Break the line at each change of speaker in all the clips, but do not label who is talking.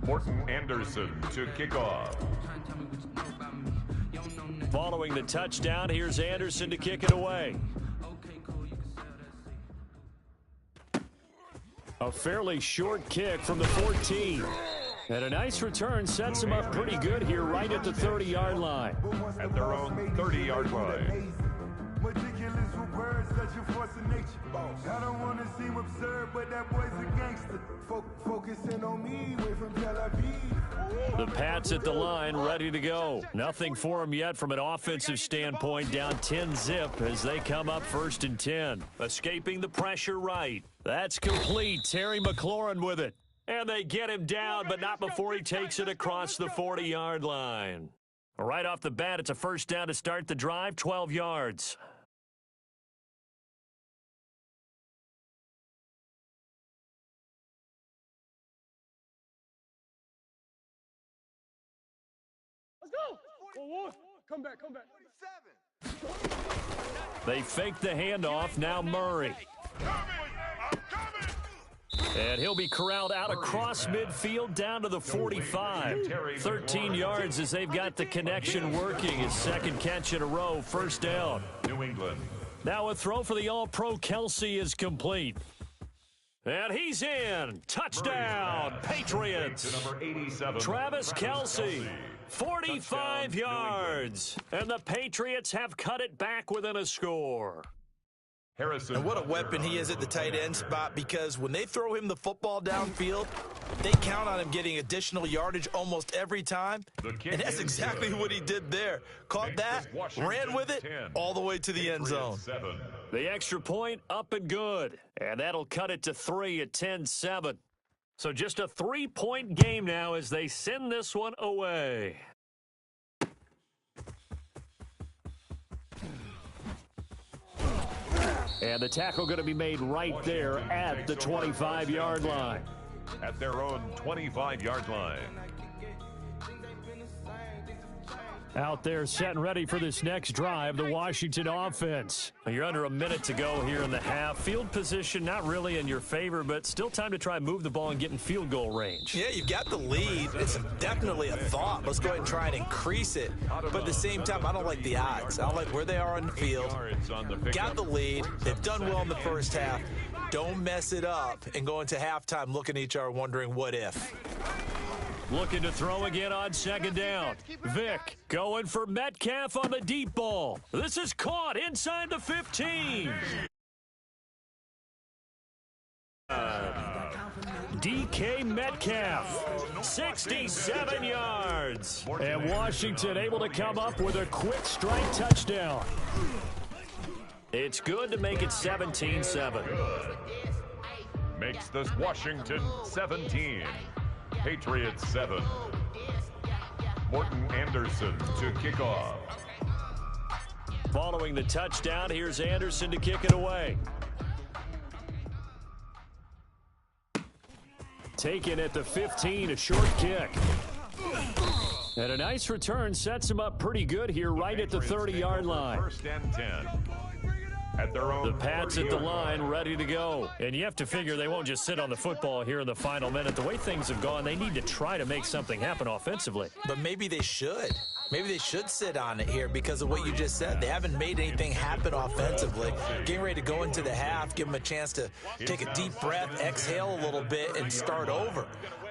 Morton Anderson to kick off.
Following the touchdown, here's Anderson to kick it away. A fairly short kick from the 14. And a nice return sets him up pretty good here right at the 30-yard line.
At their own 30-yard line.
Ridiculous with words, such a force of nature. I don't want to seem absurd, but that boy's a gangster. Focusing on me, way from Tel Aviv.
The Pats at the line, ready to go. Nothing for them yet from an offensive standpoint, down 10-zip as they come up 1st and 10. Escaping the pressure right. That's complete. Terry McLaurin with it. And they get him down, but not before he takes it across the 40-yard line. Right off the bat, it's a first down to start the drive, 12 yards.
Let's go! Come back.
They fake the handoff, now Murray. And he'll be corralled out across midfield down to the 45. 13 yards as they've got the connection working. His second catch in a row, first down.
New England.
Now a throw for the All-Pro Kelsey is complete. And he's in. Touchdown, Patriots.
Number 87.
Travis Kelsey, 45 yards. And the Patriots have cut it back within a score.
Harrison.
And what a weapon he is at the tight end spot, because when they throw him the football downfield, they count on him getting additional yardage almost every time. And that's exactly what he did there. Caught that, ran with it, all the way to the end zone.
The extra point up and good. And that'll cut it to 3 at 10-7. So just a 3-point game now as they send this one away. And the tackle going to be made right there at the 25-yard line.
At their own 25-yard line.
Out there set and ready for this next drive, the Washington offense. You're under a minute to go here in the half. Field position not really in your favor, but still time to try and move the ball and get in field goal range.
Yeah, you've got the lead. It's definitely a thought. Let's go ahead and try and increase it. But at the same time, I don't like the odds. I don't like where they are on the field. Got the lead. They've done well in the first half. Don't mess it up and go into halftime looking at each other wondering what if.
Looking to throw again on second down. Vick going for Metcalf on the deep ball. This is caught inside the 15. DK Metcalf, 67 yards. And Washington able to come up with a quick strike touchdown. It's good to make it 17-7.
Makes this Washington 17. Patriots 7. Morton Anderson to kick off.
Following the touchdown, here's Anderson to kick it away. Taken at the 15, a short kick. And a nice return sets him up pretty good here right at the 30-yard line.
1st and 10. At their own
the Pats at the line, ready to go. And you have to figure they won't just sit on the football here in the final minute. The way things have gone, they need to try to make something happen offensively.
But maybe they should. Maybe they should sit on it here because of what you just said. They haven't made anything happen offensively. Getting ready to go into the half, give them a chance to take a deep breath, exhale a little bit, and start over.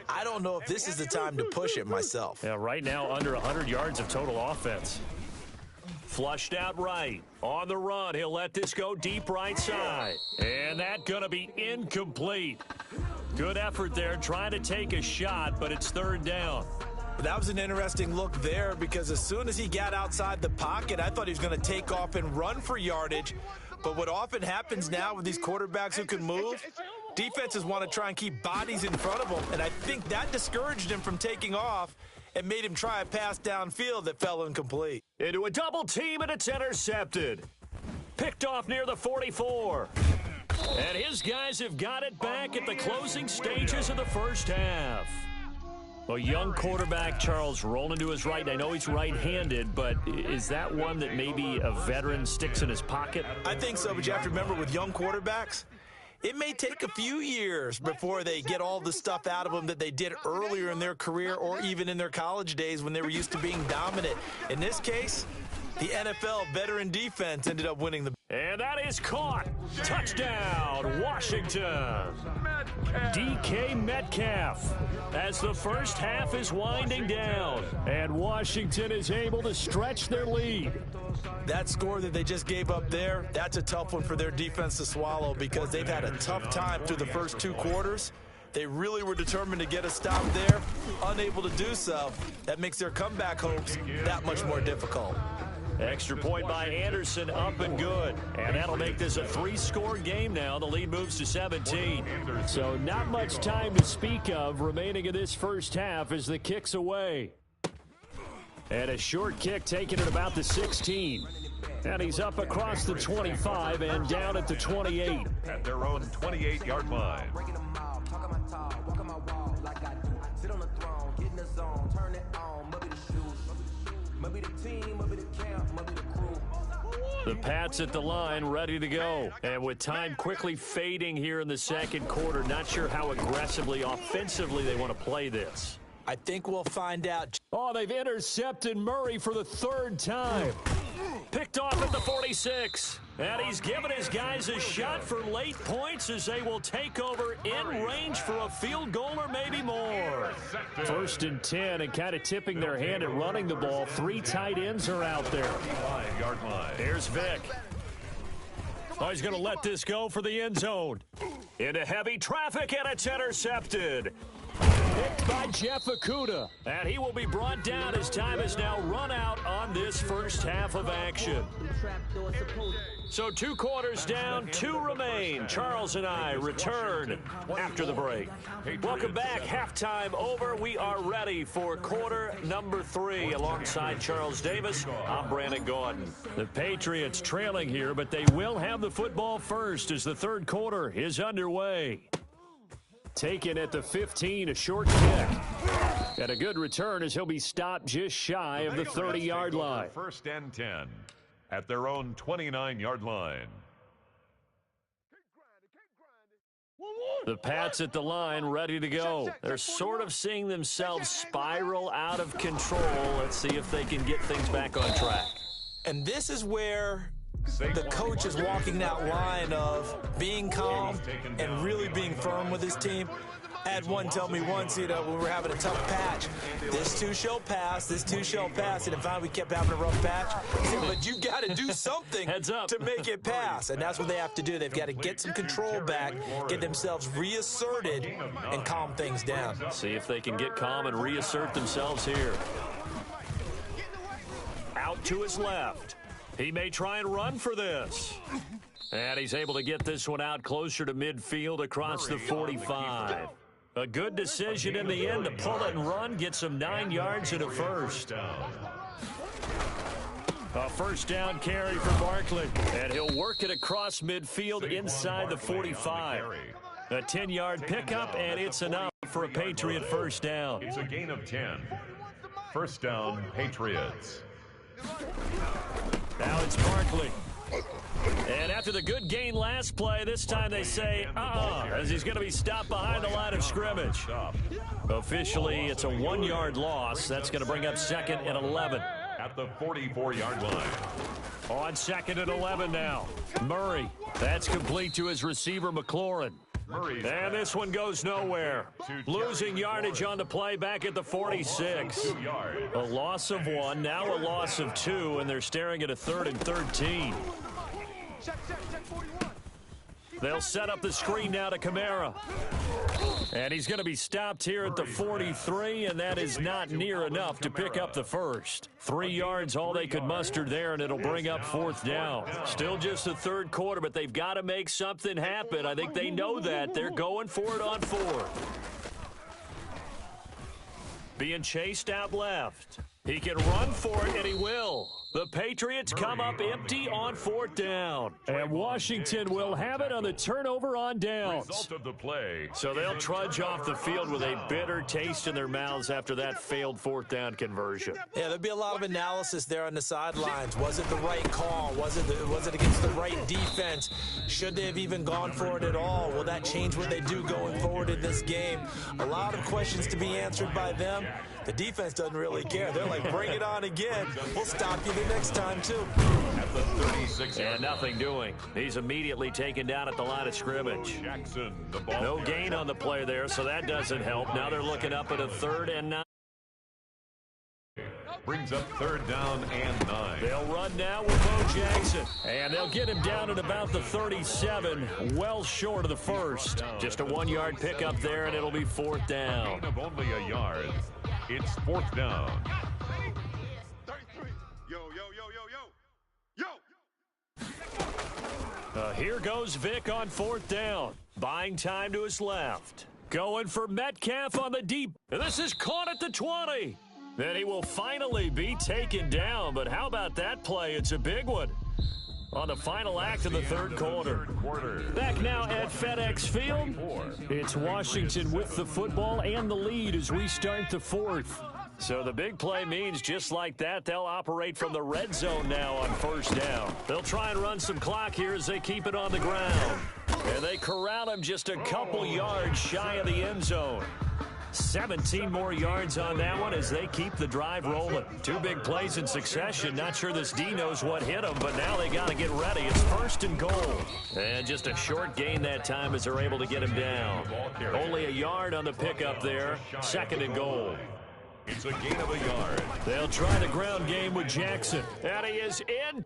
I don't know if this is the time to push it myself.
Yeah, right now under 100 yards of total offense. Flushed out right. On the run, he'll let this go deep right side. And that's going to be incomplete. Good effort there, trying to take a shot, but it's third down.
That was an interesting look there because as soon as he got outside the pocket, I thought he was going to take off and run for yardage. But what often happens now with these quarterbacks who can move, defenses want to try and keep bodies in front of them, and I think that discouraged him from taking off and made him try a pass downfield that fell incomplete.
Into a double team, and it's intercepted. Picked off near the 44. And his guys have got it back at the closing stages of the first half. A young quarterback, Charles, rolling to his right. I know he's right-handed, but is that one that maybe a veteran sticks in his pocket?
I think so, but you have to remember with young quarterbacks, it may take a few years before they get all the stuff out of them that they did earlier in their career or even in their college days when they were used to being dominant. In this case, the NFL veteran defense ended up winning the.
And that is caught. Touchdown, Washington. DK Metcalf as the first half is winding down. And Washington is able to stretch their lead.
That score that they just gave up there, that's a tough one for their defense to swallow because they've had a tough time through the first 2 quarters. They really were determined to get a stop there, unable to do so. That makes their comeback hopes that much more difficult.
Extra point by Anderson, up and good. And that'll make this a 3-score game now. The lead moves to 17. So not much time to speak of remaining in this first half as the kick's away. And a short kick taken at about the 16. And he's up across the 25 and down at the 28.
At their own 28-yard line.
The Pats at the line, ready to go. And with time quickly fading here in the second quarter, not sure how aggressively, offensively they want to play this.
I think we'll find out.
Oh, they've intercepted Murray for the 3rd time. Picked off at the 46. And he's given his guys a shot for late points as they will take over in range for a field goal or maybe more. 1st and 10 and kind of tipping their hand at running the ball. 3 tight ends are out there.
5-yard line.
Here's Vic. Oh, he's going to let this go for the end zone. Into heavy traffic, and it's intercepted. Picked by Jeff Okudah. And he will be brought down as time is now run out on this first half of action. So 2 quarters down, 2 remain. Charles and I return after the break. Welcome back. Halftime over. We are ready for quarter number 3. Alongside Charles Davis, I'm Brandon Gordon. The Patriots trailing here, but they will have the football first as the 3rd quarter is underway. Taken at the 15, a short kick. And a good return as he'll be stopped just shy of the 30-yard line.
1st and 10 at their own 29-yard line.
The Pats at the line, ready to go. They're sort of seeing themselves spiral out of control. Let's see if they can get things back on track.
And this is where the coach is walking that line of being calm and really being firm with his team. I had one tell me once, when we were having a tough patch, this too shall pass, this too shall pass, and finally we kept having a rough patch. But you got to do something to make it pass, and that's what they have to do. They've got to get some control back, get themselves reasserted, and calm things down.
See if they can get calm and reassert themselves here. Out to his left. He may try and run for this. And he's able to get this one out closer to midfield across the 45. A good decision in the end to pull it and run, get some 9 yards and a first. A first down carry for Barkley. And he'll work it across midfield inside the 45. A 10-yard pickup, and it's enough for a Patriot first down.
It's a gain of 10. First down, Patriots.
Now it's Barkley. And after the good gain last play, this time they say, as he's going to be stopped behind the line of scrimmage. Officially, it's a 1-yard loss. That's going to bring up 2nd and 11.
At the 44-yard line.
On 2nd and 11 now. Murray. That's complete to his receiver, McLaurin. And this one goes nowhere. Losing yardage on the play back at the 46. A loss of 1, now a loss of 2, and they're staring at a 3rd and 13. They'll set up the screen now to Kamara. And he's going to be stopped here at the 43, and that is not near enough to pick up the first. 3 yards, all they could muster there, and it'll bring up 4th down. Still just the 3rd quarter, but they've got to make something happen. I think they know that. They're going for it on 4th. Being chased out left. He can run for it, and he will. The Patriots come up empty on 4th down. And Washington will have it on the turnover on downs.
Result of the play.
So they'll trudge off the field with a bitter taste in their mouths after that failed 4th down conversion.
Yeah, there'll be a lot of analysis there on the sidelines. Was it the right call? Was it against the right defense? Should they have even gone for it at all? Will that change what they do going forward in this game? A lot of questions to be answered by them. The defense doesn't really care. They're like, bring it on again. We'll stop you the next time, too.
At the 36.
And nothing doing. He's immediately taken down at the line of scrimmage.
Jackson, the ball.
No gain on the play there, so that doesn't help. Now they're looking up at a 3rd and 9.
Brings up 3rd down and 9.
They'll run now with Bo Jackson. And they'll get him down at about the 37, well short of the first. Just a 1-yard pickup there, and it'll be 4th down.
Gain of only a yard. It's 4th down.
33. Yo, yo, yo, yo, yo. Yo.
Here goes Vic on 4th down. Buying time to his left. Going for Metcalf on the deep. And this is caught at the 20. Then he will finally be taken down. But how about that play? It's a big one. On the final act of the third quarter. Back now at FedEx Field. It's Washington with the football and the lead as we start the 4th. So the big play means just like that, they'll operate from the red zone now on 1st down. They'll try and run some clock here as they keep it on the ground. And they corral him just a couple yards shy of the end zone. 17 more yards on that one as they keep the drive rolling. 2 big plays in succession. Not sure this D knows what hit them, but now they got to get ready. It's 1st and goal. And just a short gain that time as they're able to get him down. Only a yard on the pickup there. 2nd and goal.
It's a gain of a yard.
They'll try the ground game with Jackson. And he is in.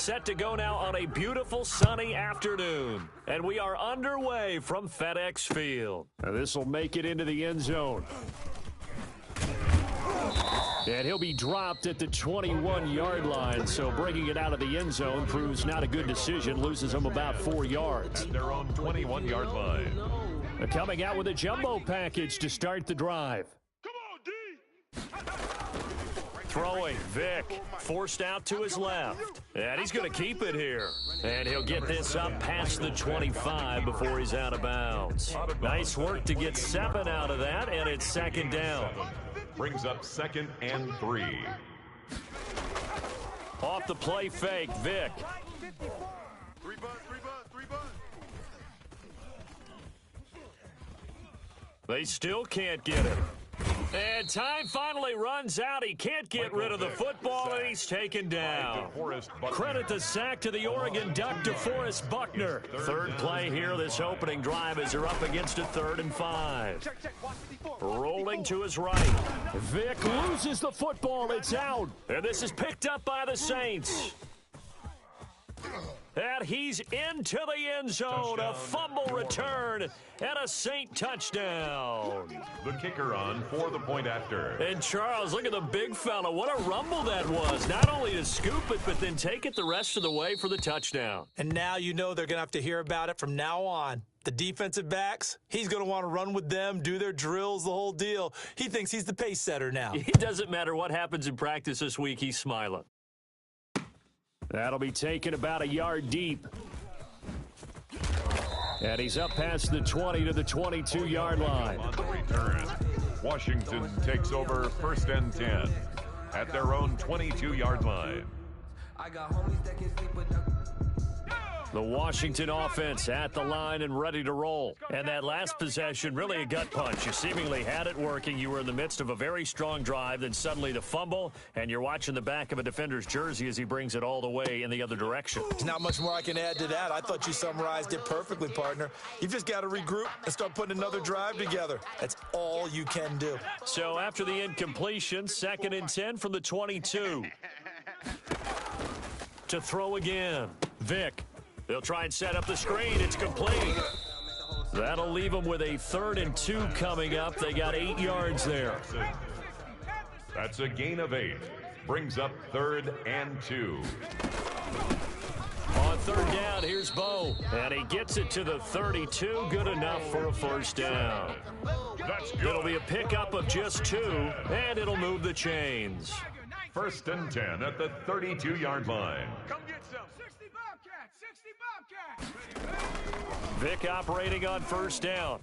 Set to go now on a beautiful sunny afternoon. And we are underway from FedEx Field. This will make it into the end zone. And he'll be dropped at the 21-yard line, so bringing it out of the end zone proves not a good decision, loses him about 4 yards.
At their own 21-yard line.
Coming out with a jumbo package to start the drive. Throwing, Vic, forced out to his left. And he's going to keep it here. And he'll get this up past the 25 before he's out of bounds. Nice work to get 7 out of that, and it's second down.
Brings up 2nd and 3.
Off the play fake, Vic.
3 buns.
They still can't get it. And time finally runs out. He can't get rid of the football, and he's taken down. Credit the sack to the Oregon Duck, DeForest Buckner. Third play here this opening drive as they're up against a 3rd and 5. Rolling to his right. Vic loses the football. It's out. And this is picked up by the Saints. And he's into the end zone. Touchdown. A fumble return and a Saint touchdown.
The kicker on for the point after.
And Charles, look at the big fella. What a rumble that was. Not only to scoop it, but then take it the rest of the way for the touchdown.
And now you know they're going to have to hear about it from now on. The defensive backs, he's going to want to run with them, do their drills, the whole deal. He thinks he's the pace setter now.
It doesn't matter what happens in practice this week. He's smiling. That'll be taken about a yard deep. And he's up past the 20 to the 22-yard line.
On the return, Washington takes over 1st and 10 at their own 22-yard line.
I got homies that can sleep with
The Washington offense at the line and ready to roll. And that last possession, really a gut punch. You seemingly had it working. You were in the midst of a very strong drive. Then suddenly the fumble, and you're watching the back of a defender's jersey as he brings it all the way in the other direction.
There's not much more I can add to that. I thought you summarized it perfectly, partner. You've just got to regroup and start putting another drive together. That's all you can do.
So after the incompletion, 2nd and 10 from the 22. To throw again, Vic. They'll try and set up the screen. It's complete. That'll leave them with a 3rd and 2 coming up. They got 8 yards there.
That's a gain of 8. Brings up 3rd and 2.
On 3rd down, here's Bo. And he gets it to the 32. Good enough for a 1st down.
That's good.
It'll be a pickup of just 2, and it'll move the chains.
1st and 10 at the 32-yard line.
Come get some. 60 Bobcats. 60 Bobcats.
Vic operating on 1st down.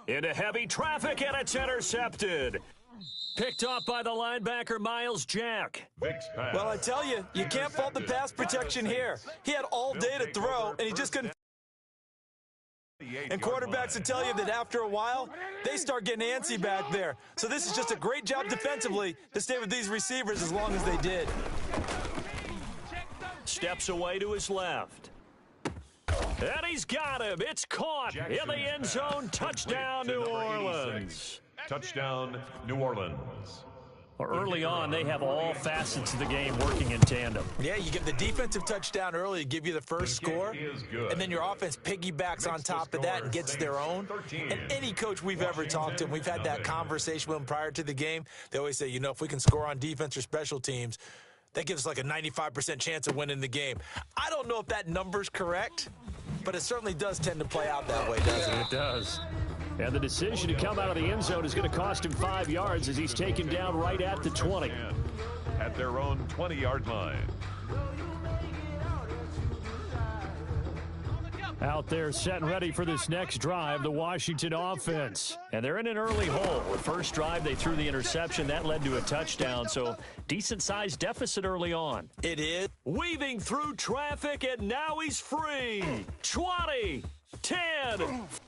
Into heavy traffic, and it's intercepted. Picked off by the linebacker, Miles Jack.
Vic's pass.
Well, I tell you, you can't fault the pass protection here. He had all day to throw, and he just couldn't. And quarterbacks will tell you that after a while, they start getting antsy back there. So this is just a great job defensively to stay with these receivers as long as they did.
Steps away to his left. And he's got him. It's caught in the end zone. Touchdown, New Orleans.
Touchdown, New Orleans.
Early on, they have all facets of the game working in tandem.
Yeah, you give the defensive touchdown early to give you the first score, and then your offense piggybacks on top of that and gets their own. And any coach we've ever talked to, and we've had that conversation with them prior to the game, they always say, you know, if we can score on defense or special teams, that gives us like a 95% chance of winning the game. I don't know if that number's correct, but it certainly does tend to play out that way, doesn't it?
It does. And the decision to come out of the end zone is going to cost him 5 yards as he's taken down right at the 20.
At their own 20-yard line.
Out there set and ready for this next drive, the Washington offense. And they're in an early hole. The first drive, they threw the interception. That led to a touchdown, so decent-sized deficit early on.
It is.
Weaving through traffic, and now he's free. 20, 10,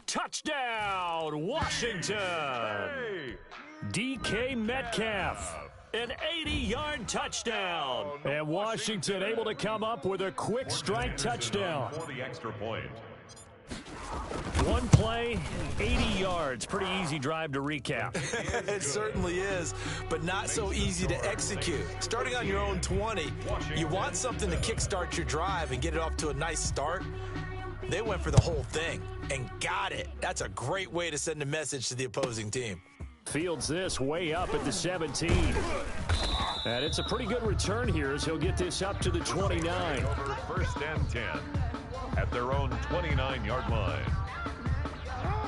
touchdown, Washington. DK Metcalf. An 80-yard touchdown. And Washington able to come up with a quick strike touchdown.
For the extra point.
One play, 80 yards. Pretty easy drive to recap.
It certainly is, but not so easy to execute. Starting on your own 20, you want something to kickstart your drive and get it off to a nice start. They went for the whole thing and got it. That's a great way to send a message to the opposing team.
Fields this way up at the 17. And it's a pretty good return here as he'll get this up to the 29.
Over first and 10 at their own 29-yard line.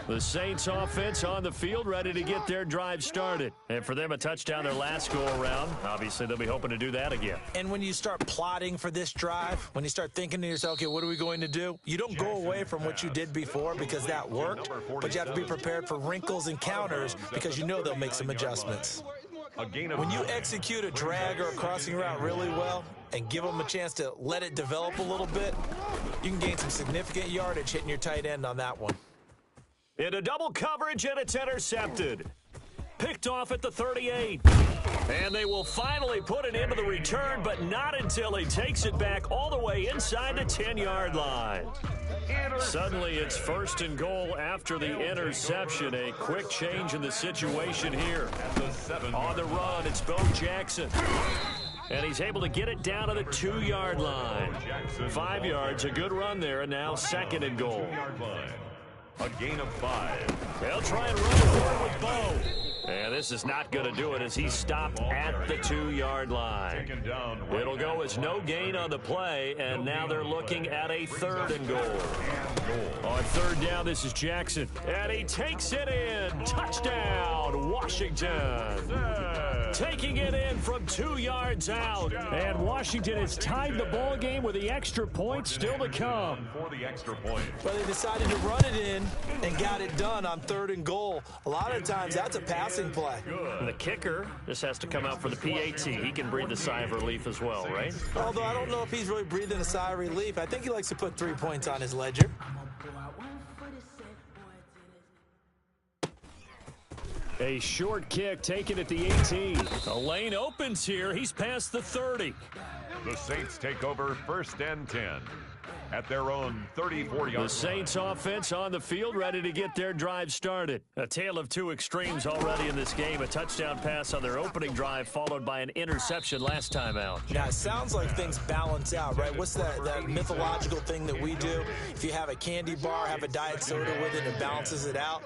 The Saints offense on the field, ready to get their drive started. And for them, a touchdown their last go-around. Obviously, they'll be hoping to do that again.
And when you start plotting for this drive, when you start thinking to yourself, okay, what are we going to do? You don't go away from what you did before because that worked, but you have to be prepared for wrinkles and counters because you know they'll make some adjustments. When you execute a drag or a crossing route really well and give them a chance to let it develop a little bit, you can gain some significant yardage hitting your tight end on that one.
Into double coverage, and it's intercepted. Picked off at the 38. And they will finally put it into the return, but not until he takes it back all the way inside the 10-yard line. Suddenly, it's first and goal after the interception. A quick change in the situation here. On the run, it's Bo Jackson. And he's able to get it down to the 2-yard line. 5 yards, a good run there, and now second and goal.
A gain of 5.
They'll try and run for it with Bo. And this is not going to do it as he's stopped at the 2-yard line. It'll go as no gain on the play, and now they're looking at a third and goal. On third down, this is Jackson. And he takes it in. Touchdown, Washington. Taking it in from 2 yards out. And Washington has tied the ball game with the extra point still to come.
But they decided to run it in and got it done on third and goal. A lot of times that's a passing play.
And the kicker just has to come out for the PAT. He can breathe a sigh of relief as well, right?
Although I don't know if he's really breathing a sigh of relief. I think he likes to put 3 points on his ledger.
A short kick taken at the 18. A lane opens here. He's past the 30.
The Saints take over first and 10 at their own 34-yard line.
The Saints offense on the field, ready to get their drive started. A tale of two extremes already in this game. A touchdown pass on their opening drive, followed by an interception last time out.
Now, it sounds like things balance out, right? What's that mythological thing that we do? If you have a candy bar, have a diet soda with it, it balances it out.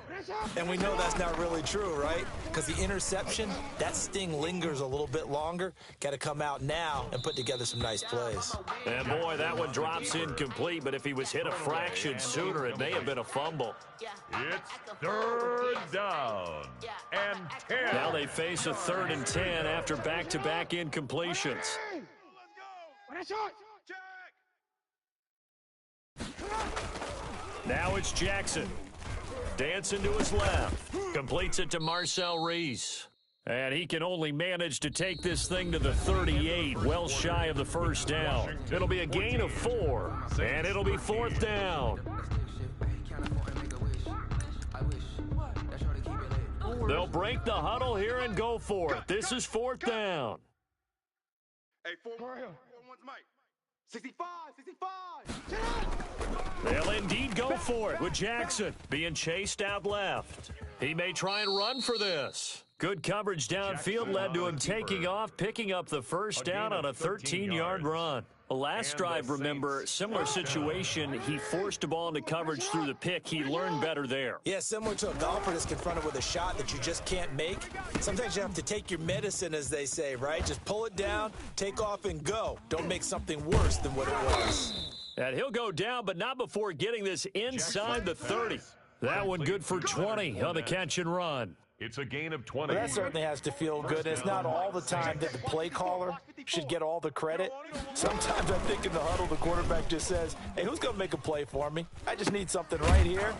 And we know that's not really true, right? Because the interception, that sting lingers a little bit longer. Got to come out now and put together some nice plays.
And boy, that one drops incomplete, but if he was hit a fraction sooner, it may have been a fumble.
It's third down and 10.
Now they face a 3rd and 10 after back-to-back incompletions. Now it's Jackson. Dancing to his left. Completes it to Marcel Reese. And he can only manage to take this thing to the 38, well shy of the first down. It'll be a gain of 4, and it'll be 4th down. They'll break the huddle here and go for it. This is 4th down.
Hey, 65.
They'll indeed go for it with Jackson being chased out left. He may try and run for this. Good coverage downfield led to him taking off, picking up the first down on a 13-yard run. Last drive, remember, similar situation. He forced a ball into coverage through the pick. He learned better there.
Yeah, similar to a golfer that's confronted with a shot that you just can't make. Sometimes you have to take your medicine, as they say, right? Just pull it down, take off, and go. Don't make something worse than what it was.
And he'll go down, but not before getting this inside the 30. That one good for 20 on the catch and run.
It's a gain of 20.
Well, that certainly has to feel good. It's not all the time that the play caller should get all the credit. Sometimes I think in the huddle, the quarterback just says, hey, who's going to make a play for me? I just need something right here.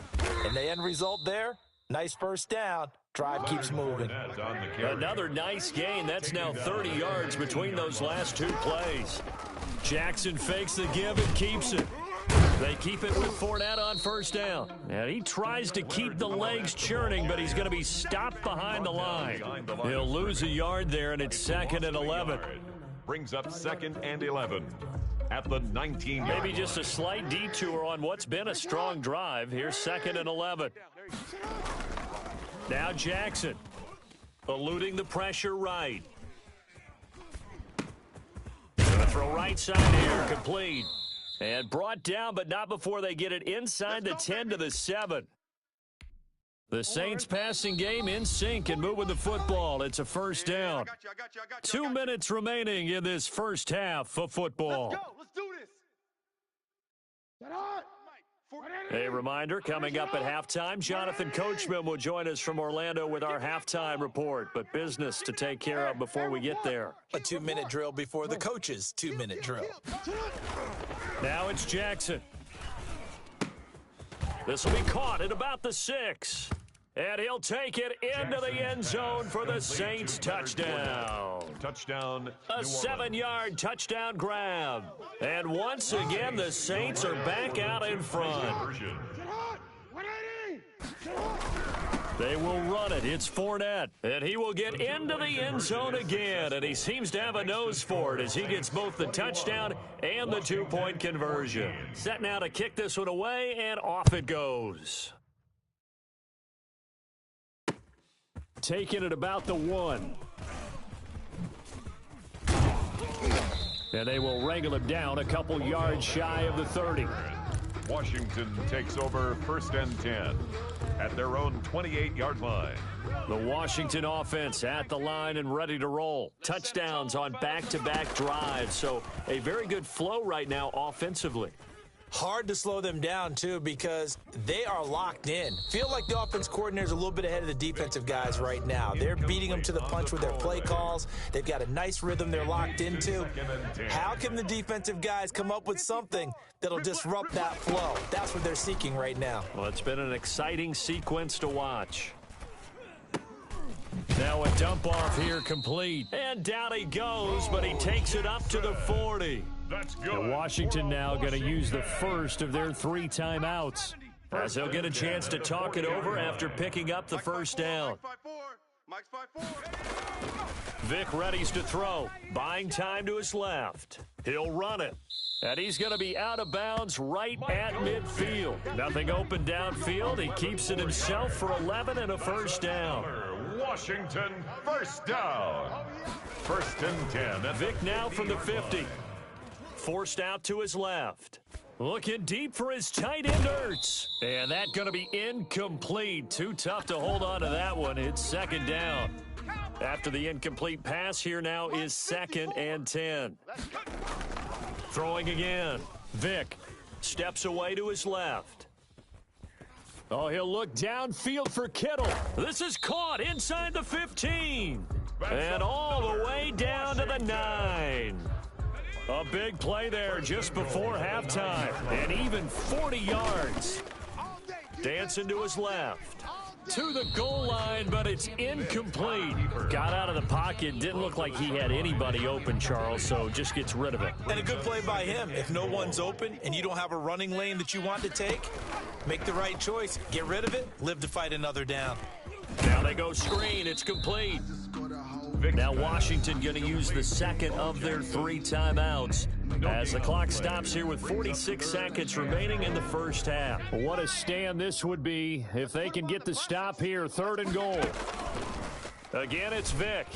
And the end result there, nice first down. Drive keeps moving.
Another nice gain. That's now 30 yards between those last two plays. Jackson fakes the give and keeps it. They keep it with Fournette on first down. And he tries to keep the legs churning, but he's going to be stopped behind the line. He'll lose a yard there, and it's 2nd and 11.
Brings up 2nd and 11. at the 19-yard
Maybe just a slight detour on what's been a strong drive. Here's 2nd and 11. Now Jackson, eluding the pressure right. Gonna throw right side here, complete. And brought down, but not before they get it inside the 10 to the 7. The Saints passing game in sync and moving the football. It's a first down. 2 minutes remaining in this first half of football.
Let's go. Let's do this.
A reminder, coming up at halftime, Jonathan Coachman will join us from Orlando with our halftime report. But business to take care of before we get there.
A 2-minute drill before the coach's 2-minute drill.
Now it's Jackson. This will be caught at about the 6. And he'll take it into the end zone for the Saints touchdown.
Touchdown.
A 7-yard touchdown grab. And once again, the Saints are back out in front. They will run it. It's Fournette. And he will get into the end zone again. And he seems to have a nose for it as he gets both the touchdown and the 2-point conversion. Set now to kick this one away, and off it goes. Taking it about the 1. And they will wrangle him down a couple yards shy of the 30.
Washington takes over 1st and 10 at their own 28-yard line.
The Washington offense at the line and ready to roll. Touchdowns on back-to-back drives. So a very good flow right now offensively.
Hard to slow them down, too, because they are locked in. Feel like the offense coordinator is a little bit ahead of the defensive guys right now. They're beating them to the punch with their play calls. They've got a nice rhythm they're locked into. How can the defensive guys come up with something that'll disrupt that flow? That's what they're seeking right now.
Well, it's been an exciting sequence to watch. Now a dump off here complete. And down he goes, but he takes it up to the 40. And Washington now going to use the first of their 3 timeouts, as they'll get a chance to talk it over after picking up the first down. Vic readies to throw, buying time to his left. He'll run it, and he's going to be out of bounds right at midfield. Nothing open downfield. He keeps it himself for 11 and a first down.
Washington, first down. 1st and 10.
Vic now from the 50. Forced out to his left. Looking deep for his tight end, Ertz. And that's going to be incomplete. Too tough to hold on to that one. It's 2nd down. After the incomplete pass, here now is 2nd and 10. Throwing again. Vic steps away to his left. Oh, he'll look downfield for Kittle. This is caught inside the 15. And all the way down to the 9. A big play there just before halftime. And even 40 yards. Dancing to his left. To the goal line, but it's incomplete. Got out of the pocket. Didn't look like he had anybody open, Charles, so just gets rid of it.
And a good play by him. If no one's open and you don't have a running lane that you want to take, make the right choice. Get rid of it. Live to fight another down.
Now they go screen. It's complete. Now Washington going to use the 2nd of their 3 timeouts as the clock stops here with 46 seconds remaining in the first half. What a stand this would be if they can get the stop here. 3rd and goal. Again, it's Vic.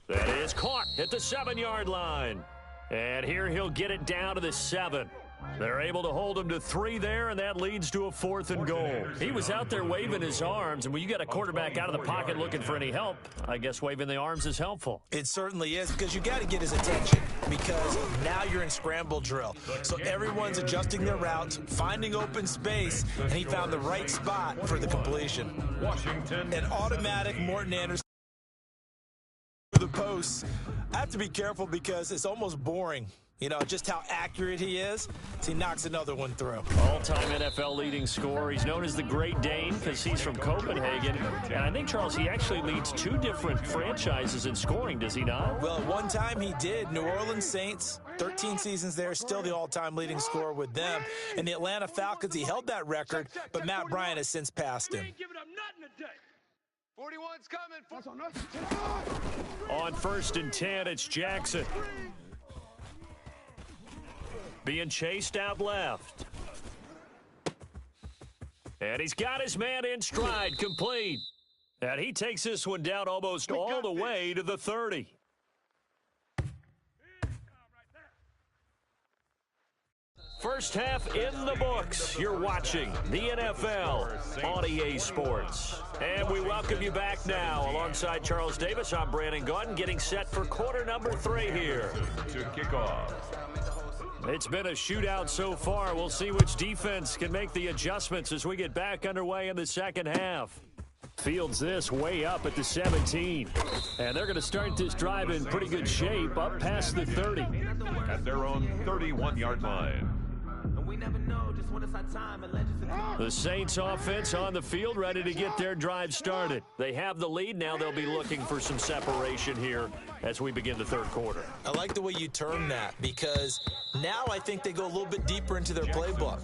That is caught at the 7-yard line. And here he'll get it down to the 7. They're able to hold him to 3 there, and that leads to a 4th and goal. He was out there waving his arms, and when you got a quarterback out of the pocket looking for any help, I guess waving the arms is helpful.
It certainly is, because you got to get his attention, because now you're in scramble drill. So everyone's adjusting their routes, finding open space, and he found the right spot for the completion.
Washington.
An automatic Morton Anderson to the post. I have to be careful because it's almost boring. You know, just how accurate he is. So he knocks another one through.
All-time NFL leading scorer. He's known as the Great Dane because he's from Copenhagen. And I think, Charles, he actually leads 2 different franchises in scoring, does he not?
Well, at one time he did. New Orleans Saints, 13 seasons there, still the all-time leading scorer with them. And the Atlanta Falcons, he held that record, but Matt Bryant has since passed him.
41's coming. That's on us.
On 1st and 10, it's Jackson. Being chased out left. And he's got his man in stride, complete. And he takes this one down almost all the way to the 30. First half in the books. You're watching the NFL on EA Sports. And we welcome you back now. Alongside Charles Davis, I'm Brandon Gordon, getting set for quarter number 3 here.
To kick off.
It's been a shootout so far. We'll see which defense can make the adjustments as we get back underway in the second half. Fields this way up at the 17. And they're going to start this drive in pretty good shape up past the 30.
At their own 31-yard line.
The Saints offense on the field, ready to get their drive started. They have the lead. Now they'll be looking for some separation here as we begin the third quarter.
I like the way you term that, because now I think they go a little bit deeper into their playbook.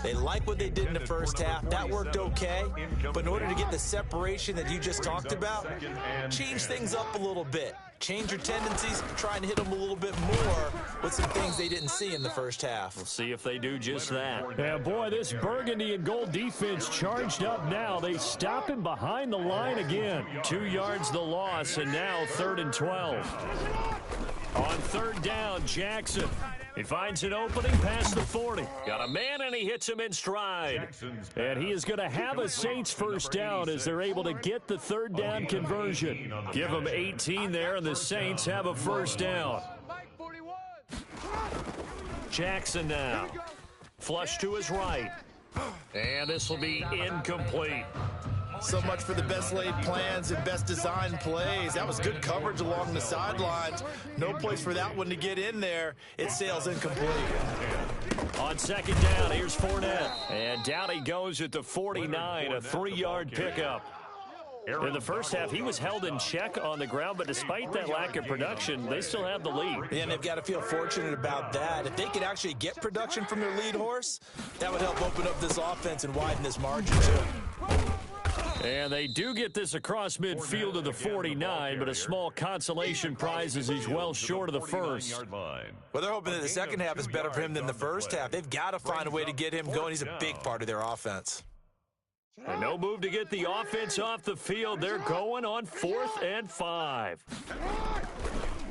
They like what they did in the first half. That worked okay, but in order to get the separation that you just talked about, change things up a little bit. Change your tendencies, try and hit them a little bit more with some things they didn't see in the first half.
We'll see if they do just that. And boy, this burgundy and gold defense charged up now. They stop him behind the line again. 2 yards the loss, and now 3rd and 12. On 3rd down, Jackson. He finds an opening past the 40. Got a man, and he hits him in stride. And he is going to have a Saints first down as they're able to get the 3rd down conversion. Give them 18 there, and the Saints have a first down. Jackson now. Flush to his right. And this will be incomplete.
So much for the best laid plans and best designed plays. That was good coverage along the sidelines. No place for that one to get in there. It sails incomplete.
On 2nd down, here's Fournette. And down he goes at the 49, a 3-yard pickup. In the first half, he was held in check on the ground, but despite that lack of production, they still have the lead.
And they've got to feel fortunate about that. If they could actually get production from their lead horse, that would help open up this offense and widen this margin too.
And they do get this across midfield of the 49, but a small consolation prize as he's well short of the first.
Well, they're hoping that the second half is better for him than the first half. They've got to find a way to get him going. He's a big part of their offense.
And no move to get the offense off the field. They're going on 4th and 5.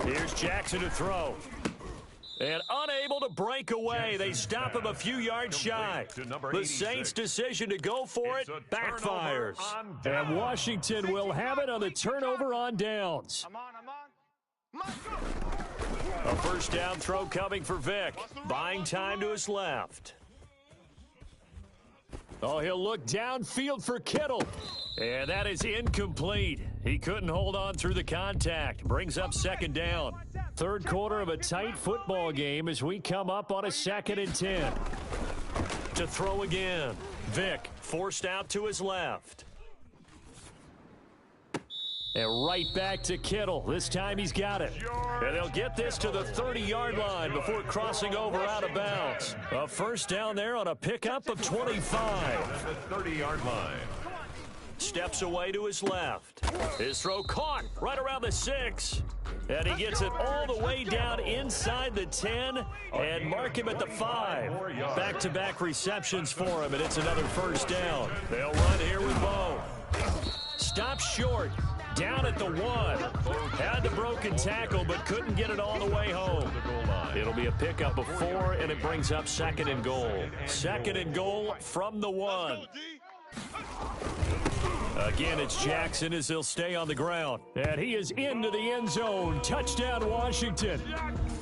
Here's Jackson to throw. And unable to break away. They stop him a few yards shy. The Saints' decision to go for it backfires. And Washington will have it on the turnover on downs. A first down throw coming for Vic. Buying time to his left. Oh, he'll look downfield for Kittle. And that is incomplete. He couldn't hold on through the contact. Brings up 2nd down. Third quarter of a tight football game as we come up on a 2nd and 10. To throw again. Vic forced out to his left. And right back to Kittle. This time he's got it. And they'll get this to the 30-yard line before crossing over out of bounds. A first down there on a pickup of 25.
The 30-yard line.
Steps away to his left. His throw caught right around the 6. And he gets it all the way down inside the 10 and mark him at the 5. Back-to-back receptions for him, and it's another first down. They'll run here with Bo. Stops short. Down at the 1. Had the broken tackle, but couldn't get it all the way home. It'll be a pickup of 4, and it brings up 2nd and goal. 2nd and goal from the 1. Again, it's Jackson as he'll stay on the ground. And he is into the end zone. Touchdown, Washington.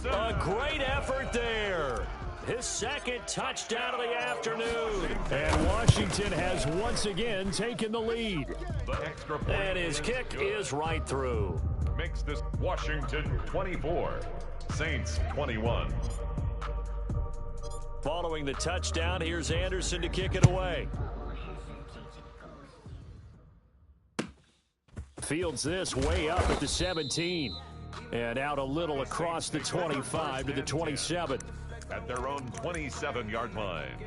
A great effort there. His 2nd touchdown of the afternoon. And Washington has once again taken the lead. And his kick is right through.
Makes this Washington 24, Saints 21.
Following the touchdown, here's Anderson to kick it away. Fields this way up at the 17. And out a little across the 25 to the 27.
At their own 27-yard line.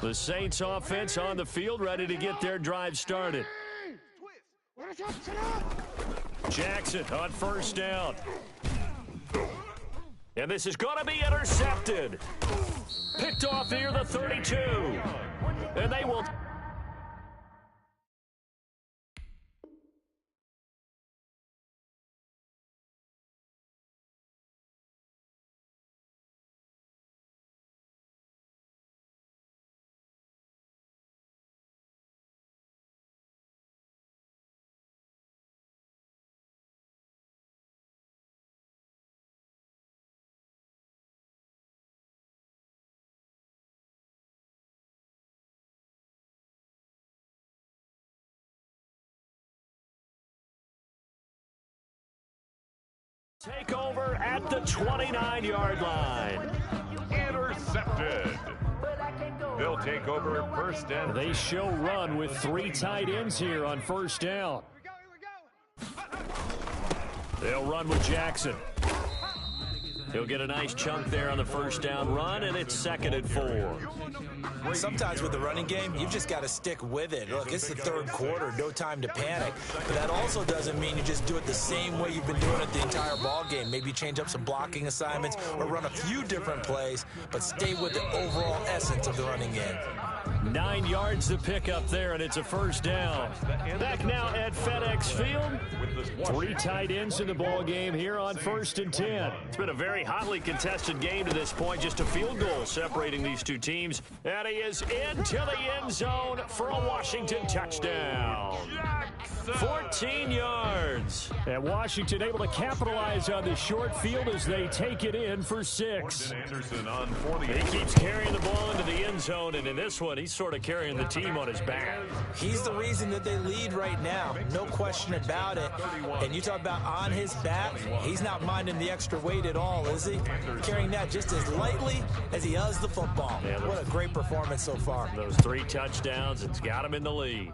The Saints offense on the field, ready to get their drive started. Jackson on first down. And this is going to be intercepted. Picked off near the 32. And they will... Take over at the 29-yard line.
Intercepted. They'll take over first and...
They show run with 3 tight ends here on first down. They'll run with Jackson. He'll get a nice chunk there on the first down run, and it's 2nd and 4.
Sometimes with the running game, you've just got to stick with it. Look, it's the 3rd quarter, no time to panic. But that also doesn't mean you just do it the same way you've been doing it the entire ball game. Maybe change up some blocking assignments or run a few different plays, but stay with the overall essence of the running game.
9 yards to pick up there, and it's a first down. Back now at FedEx Field. 3 tight ends in the ball game here on 1st and 10. It's been a very hotly contested game to this point. Just a field goal separating these two teams. And he is into the end zone for a Washington touchdown. 14 yards. And Washington able to capitalize on the short field as they take it in for 6. He keeps carrying the ball into the end zone, and in this one, he's sort of carrying the team on his back.
He's the reason that they lead right now. No question about it. And you talk about on his back, he's not minding the extra weight at all, is he? Carrying that just as lightly as he does the football.
Yeah,
what a great performance so far.
Those 3 touchdowns, it's got him in the lead.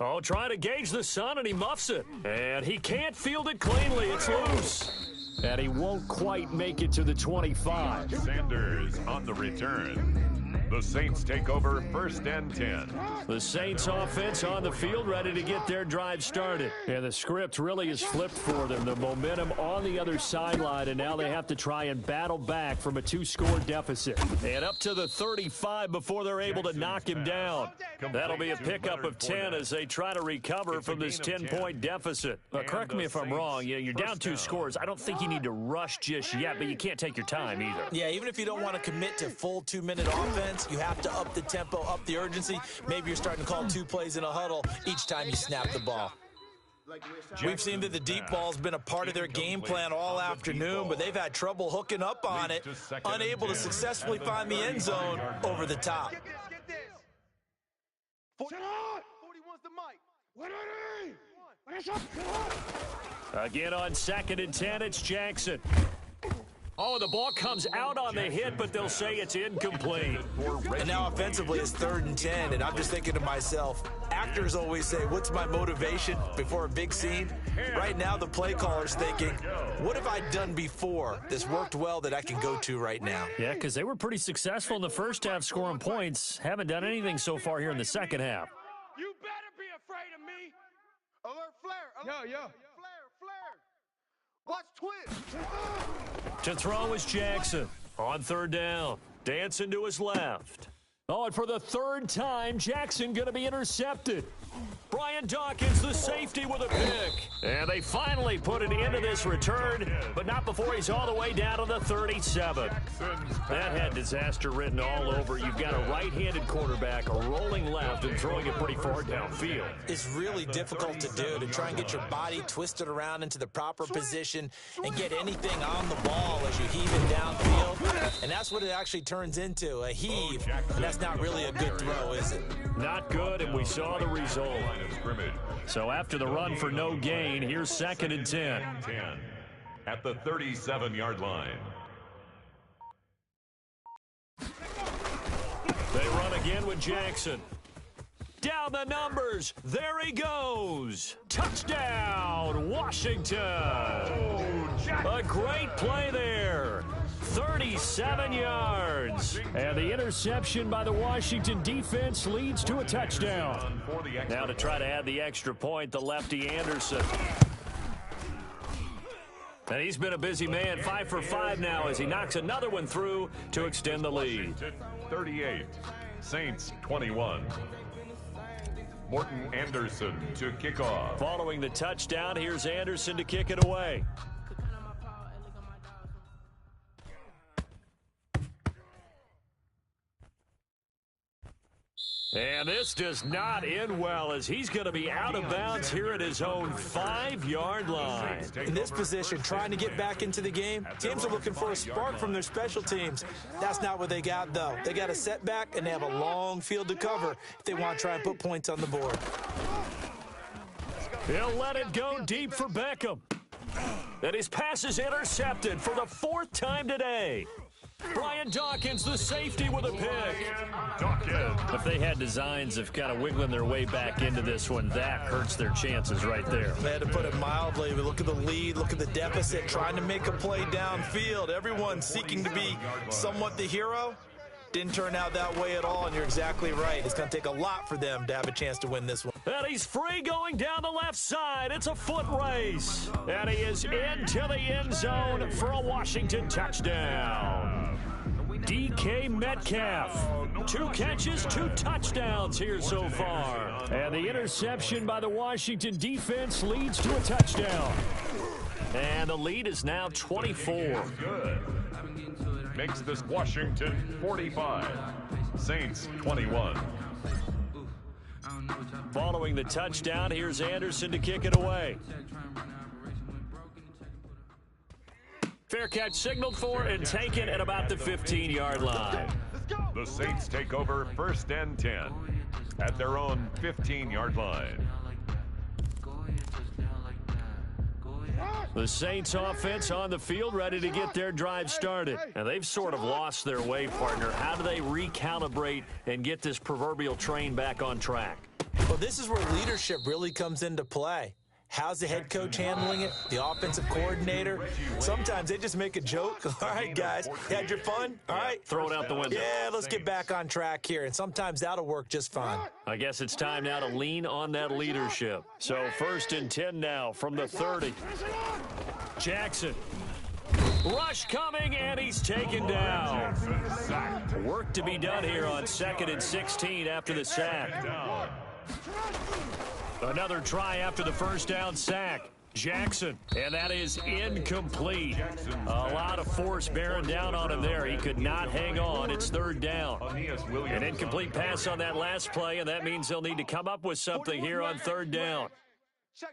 Oh, trying to gauge the sun, and he muffs it. And he can't field it cleanly. It's loose. And he won't quite make it to the 25.
Sanders on the return. The Saints take over 1st and 10.
The Saints offense on the field, ready to get their drive started. And the script really is flipped for them. The momentum on the other sideline, and now they have to try and battle back from a 2-score deficit. And up to the 35 before they're able to knock him down. That'll be a pickup of 10 as they try to recover from this 10-point deficit. Correct me if I'm wrong. You're down 2 scores. I don't think you need to rush just yet, but you can't take your time either.
Yeah, even if you don't want to commit to full 2-minute offense, you have to up the tempo, up the urgency. Maybe you're starting to call 2 plays in a huddle each time you snap the ball. We've seen that the deep ball's been a part of their game plan all afternoon, but they've had trouble hooking up on it, unable to successfully find the end zone over the top.
Again on 2nd and 10, it's Jackson. Oh, the ball comes out on the hit, but they'll say it's incomplete.
And now offensively, it's 3rd and 10, and I'm just thinking to myself, actors always say, what's my motivation before a big scene? Right now, the play caller's thinking, what have I done before this worked well that I can go to right now?
Yeah, because they were pretty successful in the first half scoring points. Haven't done anything so far here in the second half.
You better be afraid of me. Alert flare. Yo. Flare. Watch twist.
To throw is Jackson on 3rd down. Dancing to his left. Oh, and for the 3rd time, Jackson going to be intercepted. Brian Dawkins, the safety, with a pick. And they finally put an end to this return, but not before he's all the way down to the 37. That had disaster written all over. You've got a right-handed quarterback, a rolling left, and throwing it pretty far downfield.
It's really difficult to do, to try and get your body twisted around into the proper position and get anything on the ball as you heave it downfield. And that's what it actually turns into, a heave. And that's not really a good throw, is it?
Not good, and we saw the result. So after the run for no gain, here's 2nd and 10.
At the 37-yard line.
They run again with Jackson. Down the numbers. There he goes. Touchdown, Washington. A great play there. 37 yards. And the interception by the Washington defense leads to a touchdown. Now to try to add the extra point, the lefty Anderson. And he's been a busy man, 5 for 5 now as he knocks another one through to extend the lead.
38, Saints 21. Morton Anderson to kick off.
Following the touchdown, here's Anderson to kick it away. And this does not end well as he's going to be out of bounds here at his own 5-yard line.
In this position, trying to get back into the game, teams are looking for a spark from their special teams. That's not what they got, though. They got a setback, and they have a long field to cover if they want to try and put points on the board.
He'll let it go deep for Beckham. And his pass is intercepted for the 4th time today. Brian Dawkins, the safety, with a pick.
Dawkins.
If they had designs of kind of wiggling their way back into this one, that hurts their chances right there.
They had to put it mildly. But look at the lead, look at the deficit, trying to make a play downfield. Everyone seeking to be somewhat the hero. Didn't turn out that way at all, and you're exactly right. It's going to take a lot for them to have a chance to win this one.
And he's free going down the left side. It's a foot race. And he is into the end zone for a Washington touchdown. DK Metcalf. 2 catches, 2 touchdowns here so far. And the interception by the Washington defense leads to a touchdown. And the lead is now 24.
Good. Makes this Washington 45, Saints 21.
Following the touchdown, here's Anderson to kick it away. Fair catch signaled for and taken at about the 15-yard line.
The Saints take over 1st and 10 at their own 15-yard line.
The Saints offense on the field ready to get their drive started. And they've sort of lost their way, partner. How do they recalibrate and get this proverbial train back on track?
Well, this is where leadership really comes into play. How's the head coach handling it? The offensive coordinator? Sometimes they just make a joke. All right, guys, you had your fun? All right.
Throw it out the window.
Yeah, let's get back on track here. And sometimes that'll work just fine.
I guess it's time now to lean on that leadership. So 1st and 10 now from the 30. Jackson. Rush coming, and he's taken down. Work to be done here on 2nd and 16 after the sack. Another try after the 1st down sack. Jackson, and that is incomplete. A lot of force bearing down on him there. He could not hang on. It's 3rd down. An incomplete pass on that last play, and that means they'll need to come up with something here on 3rd down.
Check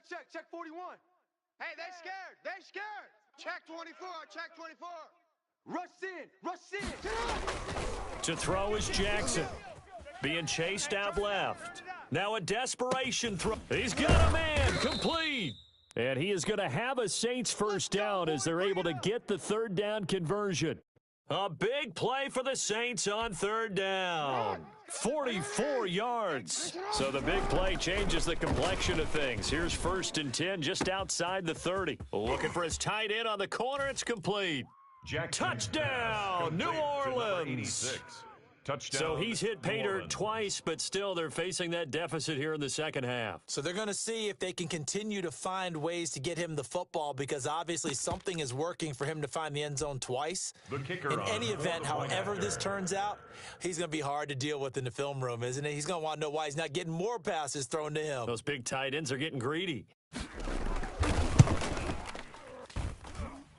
41. Hey, they scared. Check 24, check 24. Rush in.
To throw is Jackson. Being chased out left. Now a desperation throw. He's got a man. Complete. And he is going to have a Saints 1st down as they're able to get the 3rd down conversion. A big play for the Saints on 3rd down. 44 yards. So the big play changes the complexion of things. Here's 1st and 10 just outside the 30. Looking for his tight end on the corner. It's complete. Touchdown, New Orleans.
Touchdown.
So he's hit pay dirt twice, but still they're facing that deficit here in the 2nd half.
So they're going to see if they can continue to find ways to get him the football, because obviously something is working for him to find the end zone twice.
The kicker
in any event, however this turns out, he's going to be hard to deal with in the film room, isn't he? He's going to want to know why he's not getting more passes thrown to him.
Those big tight ends are getting greedy.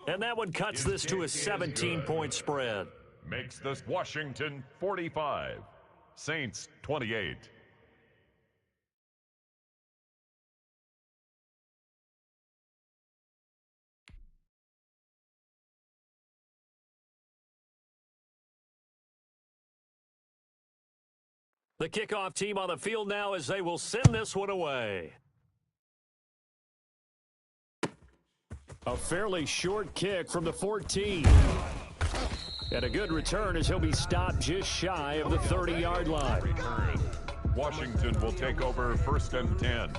And that one cuts this to a 17-point spread.
Makes this Washington 45, Saints 28.
The kickoff team on the field now as they will send this one away. A fairly short kick from the 14. And a good return as he'll be stopped just shy of the 30-yard line.
Washington will take over 1st and 10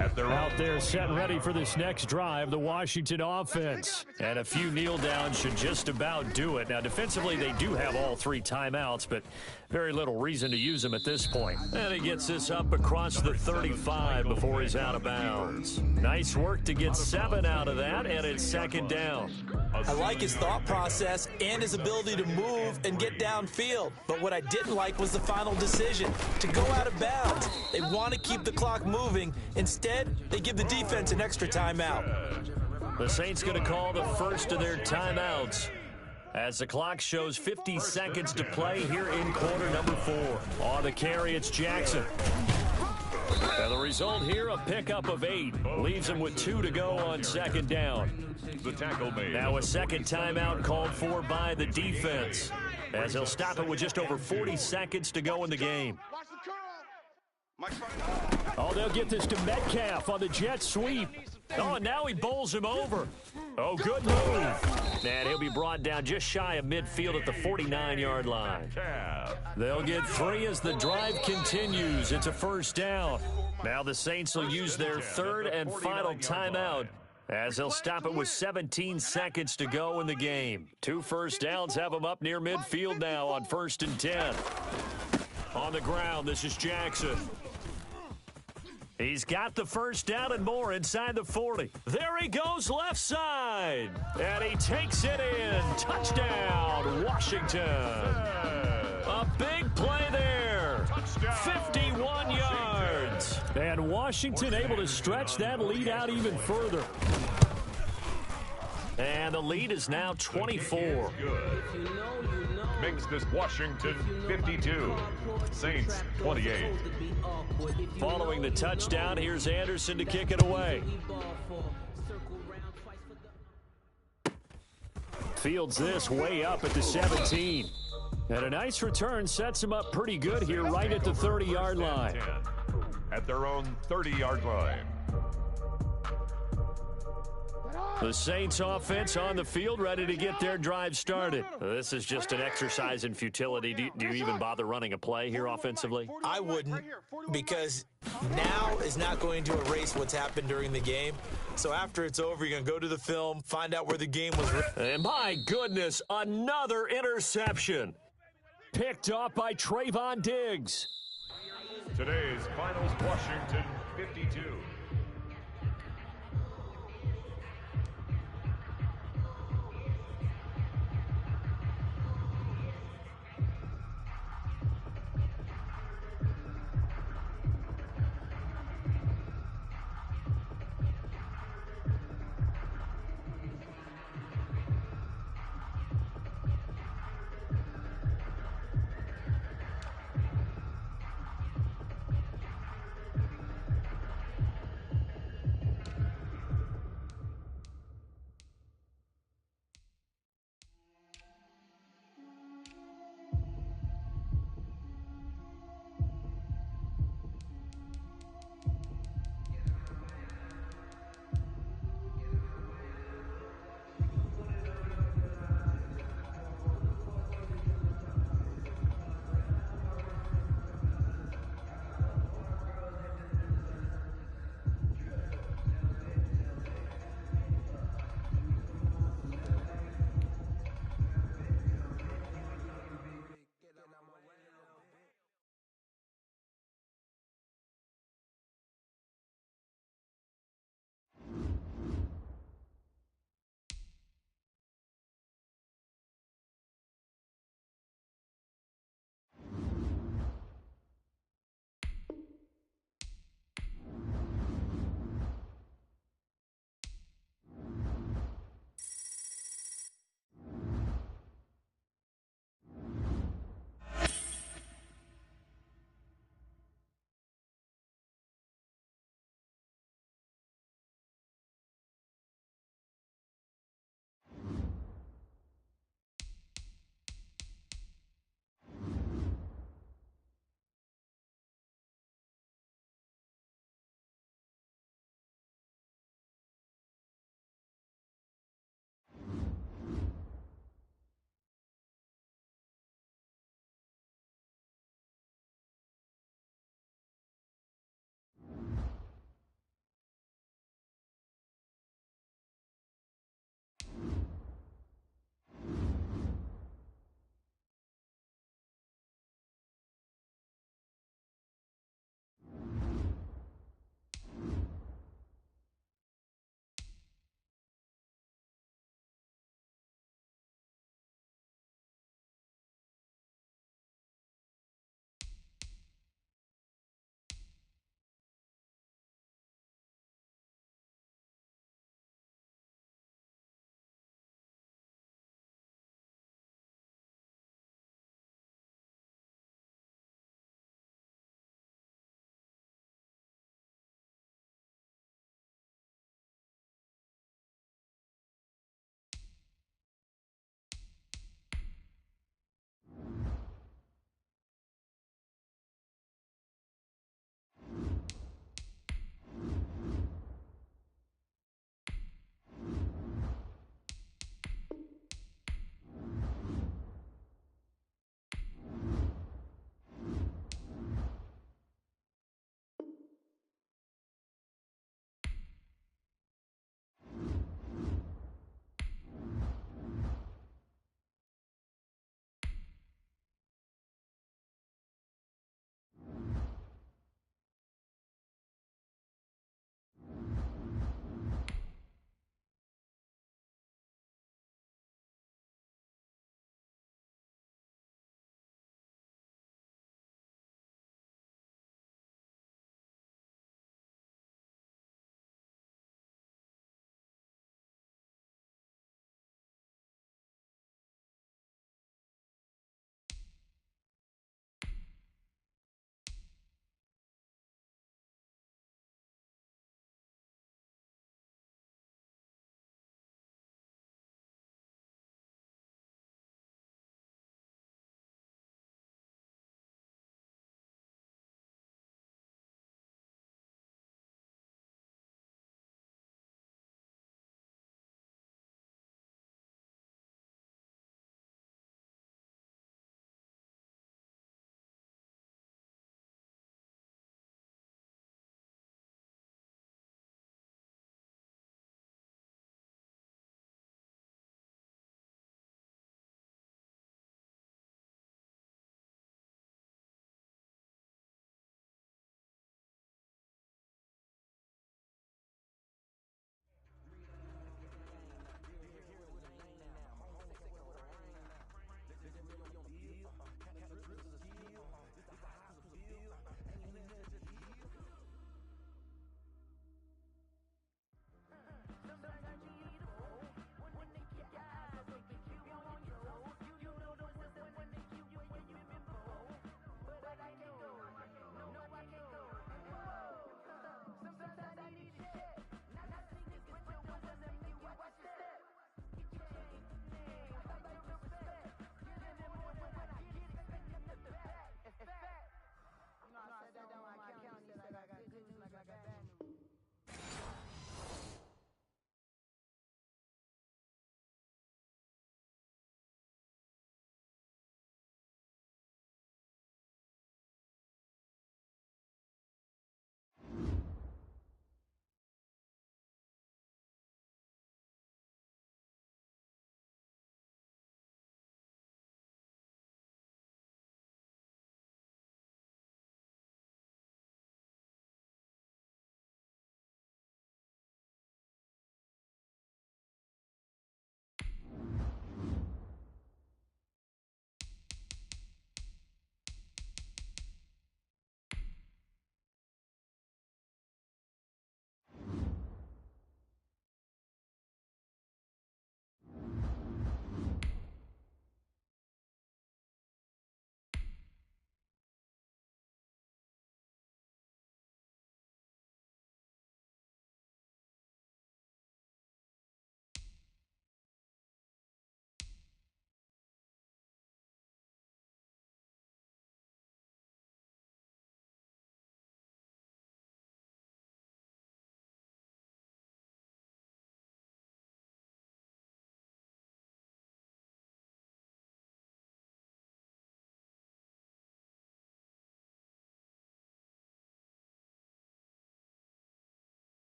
At their
Out there set ready for this next drive, the Washington offense. And a few kneel downs should just about do it. Now, defensively, they do have all 3 timeouts, but very little reason to use them at this point. And he gets this up across the 35 before he's out of bounds. Nice work to get 7 out of that, and it's second down.
I like his thought process and his ability to move and get downfield. But what I didn't like was the final decision, to go out of bounds. They want to keep the clock moving. Instead, they give the defense an extra timeout.
The Saints going to call the first of their timeouts as the clock shows 50 seconds to play here in quarter number 4. On the carry, it's Jackson. And the result here, a pickup of 8. Leaves him with 2 to go on second down.
The tackle made.
Now a second timeout called for by the defense, as they'll stop it with just over 40 seconds to go in the game. Oh, they'll get this to Metcalf on the jet sweep. Oh, and now he bowls him over. Oh, good move. And he'll be brought down just shy of midfield at the 49-yard line. They'll get 3 as the drive continues. It's a first down. Now the Saints will use their third and final timeout, as they'll stop it with 17 seconds to go in the game. 2 first downs have them up near midfield now on 1st and 10. On the ground, this is Jackson. He's got the first down and more inside the 40. There he goes left side. And he takes it in. Touchdown, Washington. A big play there. 51 yards. And Washington able to stretch that lead out even further. And the lead is now 24.
Makes this Washington 52. Saints 28.
Following the touchdown, here's Anderson to kick it away. Fields this way up at the 17. And a nice return sets him up pretty good here right at the 30-yard line.
At their own 30-yard line.
The Saints offense on the field ready to get their drive started. This is just an exercise in futility. Do you even bother running a play here offensively?
I wouldn't, because now is not going to erase what's happened during the game. So after it's over, you're going to go to the film, find out where the game was.
And my goodness, another interception. Picked off by Trayvon Diggs.
Today's finals, Washington 52.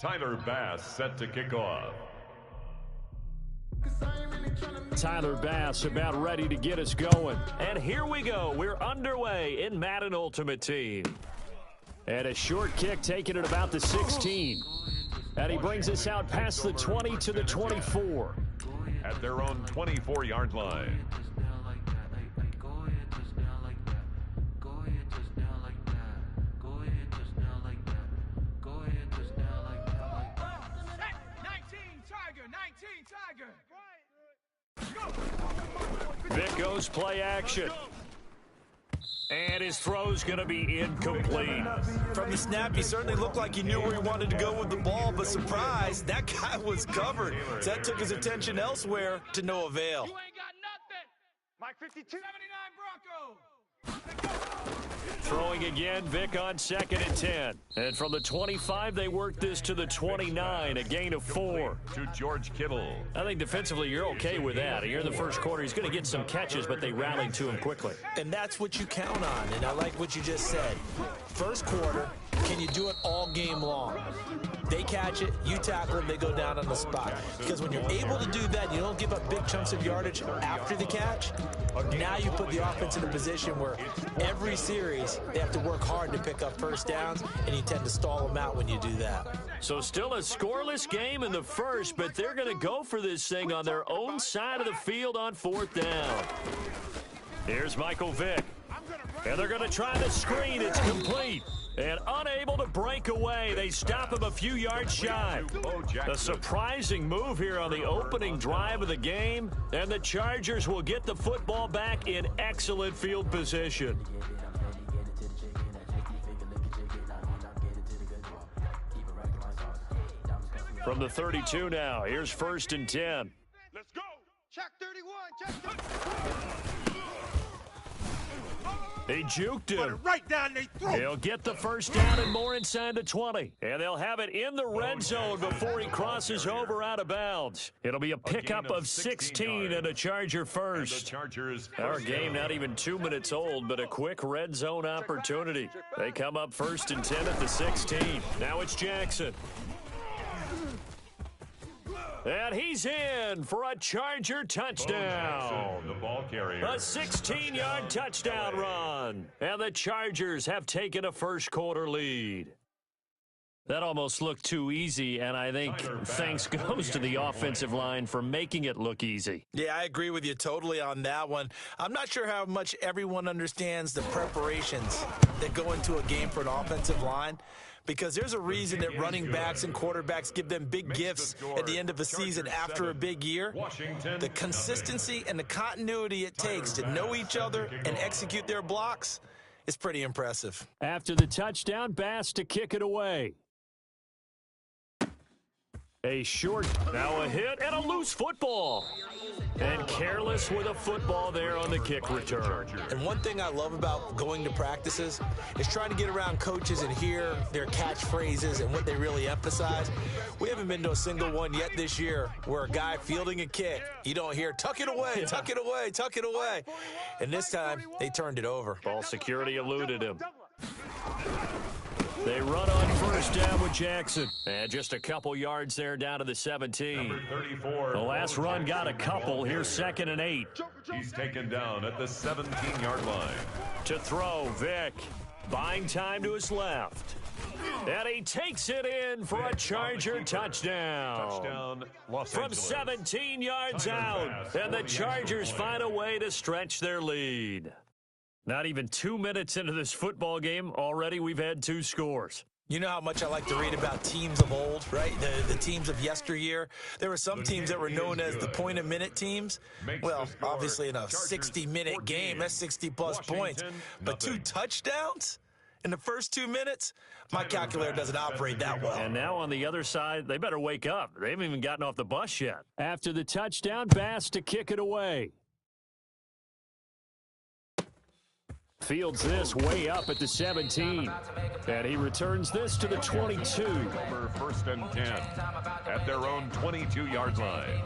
Tyler Bass set to kick off.
Tyler Bass about ready to get us going. And here we go. We're underway in Madden Ultimate Team. And a short kick taken at about the 16. And he brings us out past the 20 to the 24.
At their own 24-yard line.
Vic goes play action. And his throw's going to be incomplete.
From the snap, he certainly looked like he knew where he wanted to go with the ball, but surprise, that guy was covered. So that took his attention elsewhere to no avail.
You ain't got nothing. Mike 52. 79 Broncos.
Throwing again, Vic on 2nd and 10. And from the 25, they work this to the 29, a gain of 4.
To George Kittle.
I think defensively you're okay with that. Here in the first quarter, he's going to get some catches, but they rallied to him quickly.
And that's what you count on, and I like what you just said. First quarter, can you do it all game long? They catch it, you tackle them, they go down on the spot. Because when you're able to do that, you don't give up big chunks of yardage after the catch. Now you put the offense in a position where every series they have to work hard to pick up first downs, and you tend to stall them out when you do that.
So still a scoreless game in the first, but they're going to go for this thing on their own side of the field on 4th down. Here's Michael Vick. And they're going to try the screen. It's complete. And unable to break away. They stop him a few yards shy. A surprising move here on the opening drive of the game. And the Chargers will get the football back in excellent field position. From the 32 now, here's 1st and 10.
Let's go. Check 31. Check 31.
They juked him.
Right down their throat.
He'll get the first down and more inside the 20. And they'll have it in the red zone before he crosses over out of bounds. It'll be a pickup of 16 and a Charger first. Our game not even 2 minutes old, but a quick red zone opportunity. They come up 1st and 10 at the 16. Now it's Jackson. And he's in for a Charger touchdown.
The ball carrier.
A 16-yard touchdown run. And the Chargers have taken a first quarter lead. That almost looked too easy, and I think thanks goes to the offensive line for making it look easy.
Yeah, I agree with you totally on that one. I'm not sure how much everyone understands the preparations that go into a game for an offensive line, because there's a reason that running backs and quarterbacks give them big gifts at the end of a season after a big year. The consistency and the continuity it takes to know each other and execute their blocks is pretty impressive.
After the touchdown, Bass to kick it away. A short, now a hit, and a loose football. And careless with a football there on the kick return.
And one thing I love about going to practices is trying to get around coaches and hear their catchphrases and what they really emphasize. We haven't been to a single one yet this year where a guy fielding a kick, you don't hear, tuck it away, tuck it away, tuck it away. And this time, they turned it over.
Ball security eluded him. They run on first down with Jackson. And just a couple yards there down to the 17.
34.
The last run got a couple. Here's 2nd and 8.
He's taken down at the 17-yard line.
To throw, Vic. Buying time to his left. And he takes it in for a Charger touchdown. From 17 yards out. And the Chargers find a way to stretch their lead. Not even 2 minutes into this football game, already we've had 2 scores.
You know how much I like to read about teams of old, right? The teams of yesteryear. There were some teams that were known as the point-a-minute teams. Well, obviously in a 60-minute game, that's 60-plus points. But 2 touchdowns in the first 2 minutes? My calculator doesn't operate that well.
And now on the other side, they better wake up. They haven't even gotten off the bus yet. After the touchdown, Bass to kick it away. Fields this way up at the 17. And he returns this to the 22.
Over 1st and 10 at their own 22-yard line.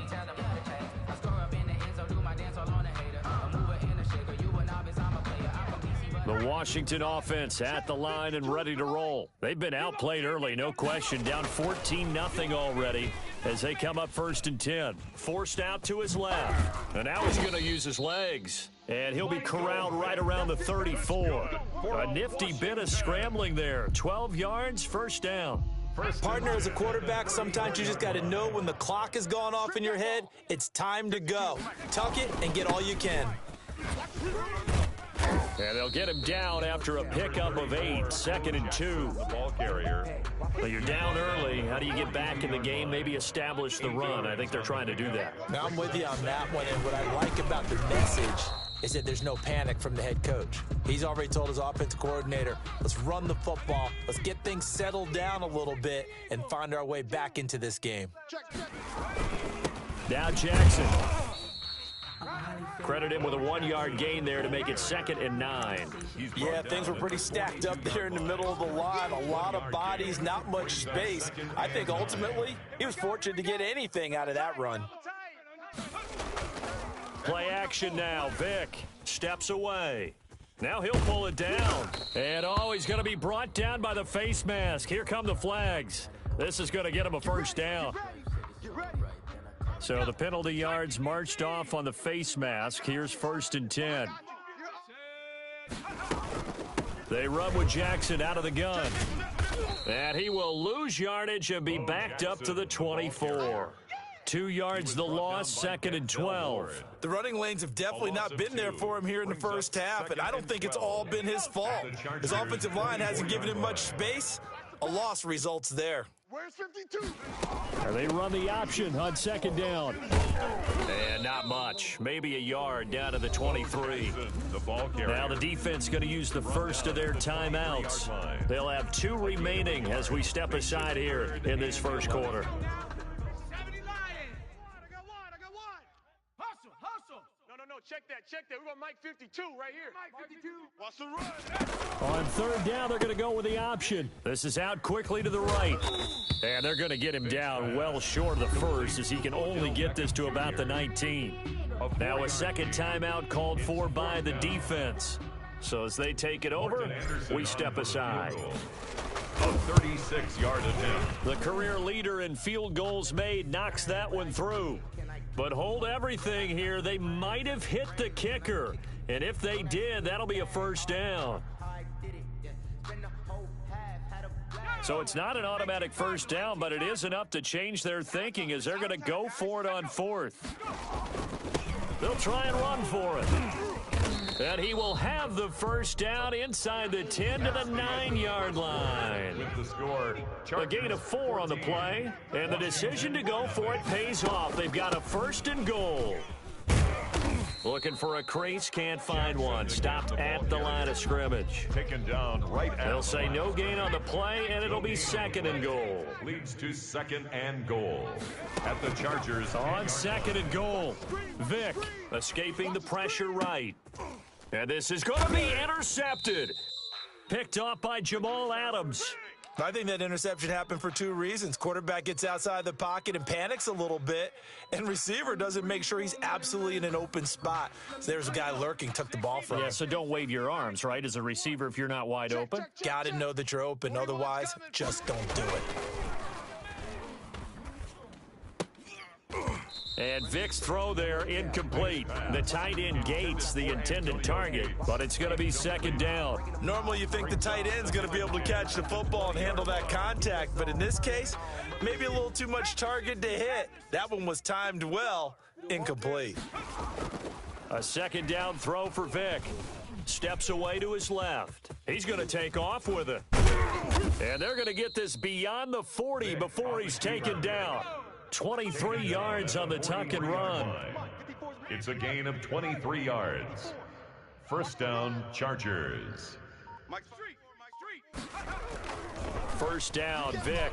The Washington offense at the line and ready to roll. They've been outplayed early, no question. Down 14-0 already as they come up 1st and 10. Forced out to his left. And now he's going to use his legs. And he'll be corralled right around the 34. A nifty bit of scrambling there. 12 yards, 1st down.
Partner, as a quarterback, sometimes you just got to know when the clock has gone off in your head, it's time to go. Tuck it and get all you can.
And they'll get him down after a pickup of 8, 2nd and 2.
The ball carrier.
But you're down early. How do you get back in the game? Maybe establish the run. I think they're trying to do that.
Now, I'm with you on that one, and what I like about the message is that there's no panic from the head coach. He's already told his offensive coordinator, let's run the football, let's get things settled down a little bit and find our way back into this game.
Now Jackson. Credit him with a 1-yard gain there to make it 2nd and 9.
Yeah, things were pretty stacked up there in the middle of the line. A lot of bodies, not much space. I think ultimately he was fortunate to get anything out of that run.
Play action now. Vick steps away. Now he'll pull it down. And, he's going to be brought down by the face mask. Here come the flags. This is going to get him a 1st down. So the penalty yards marched off on the face mask. Here's 1st and 10. They run with Jackson out of the gun. And he will lose yardage and be backed up to the 24. 2 yards the loss, 2nd and 12.
The running lanes have definitely not been there for him here in the first half, and I don't think it's all been his fault. His offensive line hasn't given him much space. A loss results there.
Where's 52?
And they run the option on 2nd down. And not much. Maybe a yard down to the 23. Now the defense going to use the first of their timeouts. They'll have 2 remaining as we step aside here in this first quarter.
Check that. We're going to Mike 52 right here. Mike 52. Watch the run.
On 3rd down, they're going to go with the option. This is out quickly to the right. And they're going to get him down well short of the first as he can only get this to about the 19. Now a 2nd timeout called for by the defense. So as they take it over, we step aside.
A 36-yard attempt.
The career leader in field goals made knocks that one through. But hold everything here. They might have hit the kicker. And if they did, that'll be a 1st down. So it's not an automatic 1st down, but it is enough to change their thinking as they're going to go for it on 4th. They'll try and run for it. And he will have the 1st down inside the 10 to the 9-yard line.
With the score,
A gain of 4 on the play, and the decision to go for it pays off. They've got a 1st and goal. Looking for a crease, can't find one. Stopped at the line of scrimmage.
taken down right at
They'll say no gain on the play, and it'll be 2nd and goal.
leads to 2nd and goal at the Chargers.
On 2nd and goal, Vick escaping the pressure right. And this is going to be intercepted. Picked off by Jamal Adams.
I think that interception happened for 2 reasons. Quarterback gets outside the pocket and panics a little bit, and receiver doesn't make sure he's absolutely in an open spot. So there's a guy lurking, took the ball from him.
Yeah, so don't wave your arms, right, as a receiver if you're not wide open.
Got to know that you're open. Otherwise, just don't do it.
And Vick's throw there incomplete. The tight end Gates, the intended target, but it's going to be 2nd down.
Normally you think the tight end's going to be able to catch the football and handle that contact, but in this case, maybe a little too much target to hit. That one was timed well, incomplete.
A 2nd down throw for Vick. Steps away to his left. He's going to take off with it. And they're going to get this beyond the 40 before he's taken down. 23 yards on the tuck and run.
It's a gain of 23 yards. 1st down, Chargers.
Mike Street.
1st down, Vick.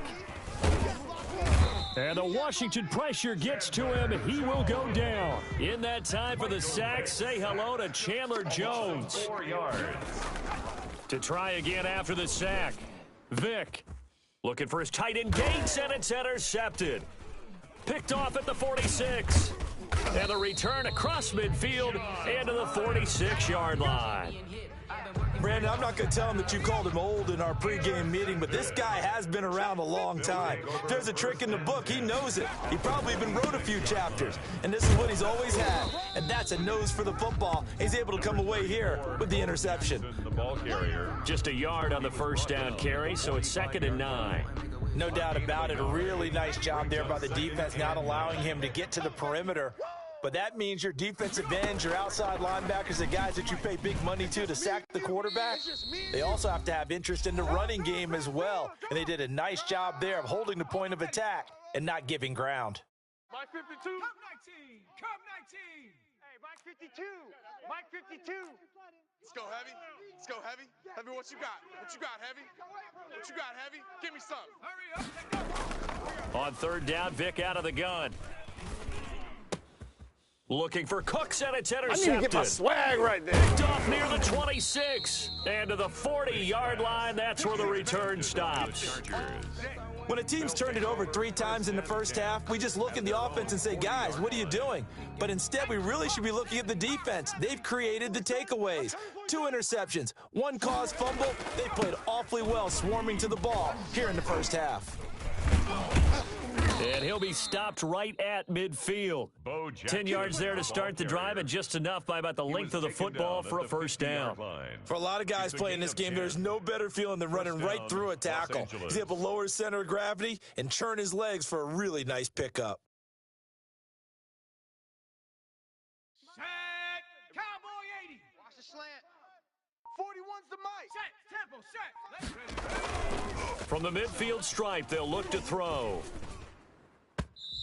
And the Washington pressure gets to him. He will go down. In that time for the sack, say hello to Chandler Jones.
4 yards.
To try again after the sack. Vick looking for his tight end Gates, and it's intercepted. Picked off at the 46. And the return across midfield and to the 46-yard line.
Brandon, I'm not going to tell him that you called him old in our pregame meeting, but this guy has been around a long time. If there's a trick in the book, he knows it. He probably even wrote a few chapters, and this is what he's always had, and that's a nose for the football. He's able to come away here with the interception.
The ball carrier.
Just a yard on the first down carry, so it's 2nd and 9.
No doubt about it. A really nice job there by the defense, not allowing him to get to the perimeter. But that means your defensive ends, your outside linebackers, the guys that you pay big money to sack the quarterback, they also have to have interest in the running game as well. And they did a nice job there of holding the point of attack and not giving ground.
Mike 52. Come 19. Come 19. Hey, Mike 52. Mike 52. Let's go, Heavy. Let's go, Heavy. Heavy, what you got? What you got, Heavy? What you got, Heavy? Give me some. Hurry up.
On 3rd down, Vic out of the gun. Looking for Cooks, and it's intercepted.
I need to get my swag right there.
Picked off near the 26. And to the 40-yard line, that's where the return stops.
When a team's turned it over 3 times in the first half, we just look at the offense and say, guys, what are you doing? But instead, we really should be looking at the defense. They've created the takeaways. 2 interceptions, 1 caused fumble. They played awfully well swarming to the ball here in the first half.
And he'll be stopped right at midfield. 10 yards there to start the drive, and just enough by about the length of the football for a first down.
For a lot of guys playing this game, there's no better feeling than running right through a tackle. He's able to lower his center of gravity and churn his legs for a really nice pickup.
Set. Cowboy 80. Watch the slant. 41's the mic. Set. Tempo. Set.
From the midfield stripe, they'll look to throw.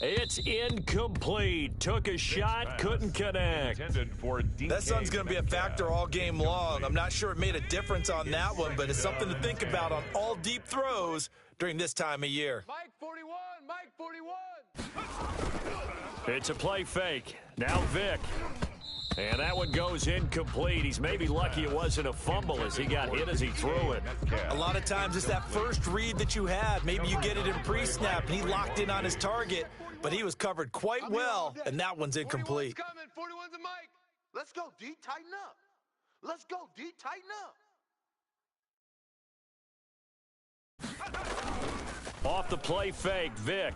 It's incomplete. Took a shot, couldn't connect.
That sun's going to be a factor all game long. I'm not sure it made a difference on that one, but it's something to think about on all deep throws during this time of year.
Mike 41. Mike 41.
It's a play fake. Now Vic. And that one goes incomplete. He's maybe lucky it wasn't a fumble as he got hit as he threw it.
A lot of times it's that first read that you have. Maybe you get it in pre-snap, and he locked in on his target, but he was covered quite well, and that one's incomplete.
41's a mic. Let's go, D. Tighten up. Let's go, D. Tighten up.
Off the play fake, Vic.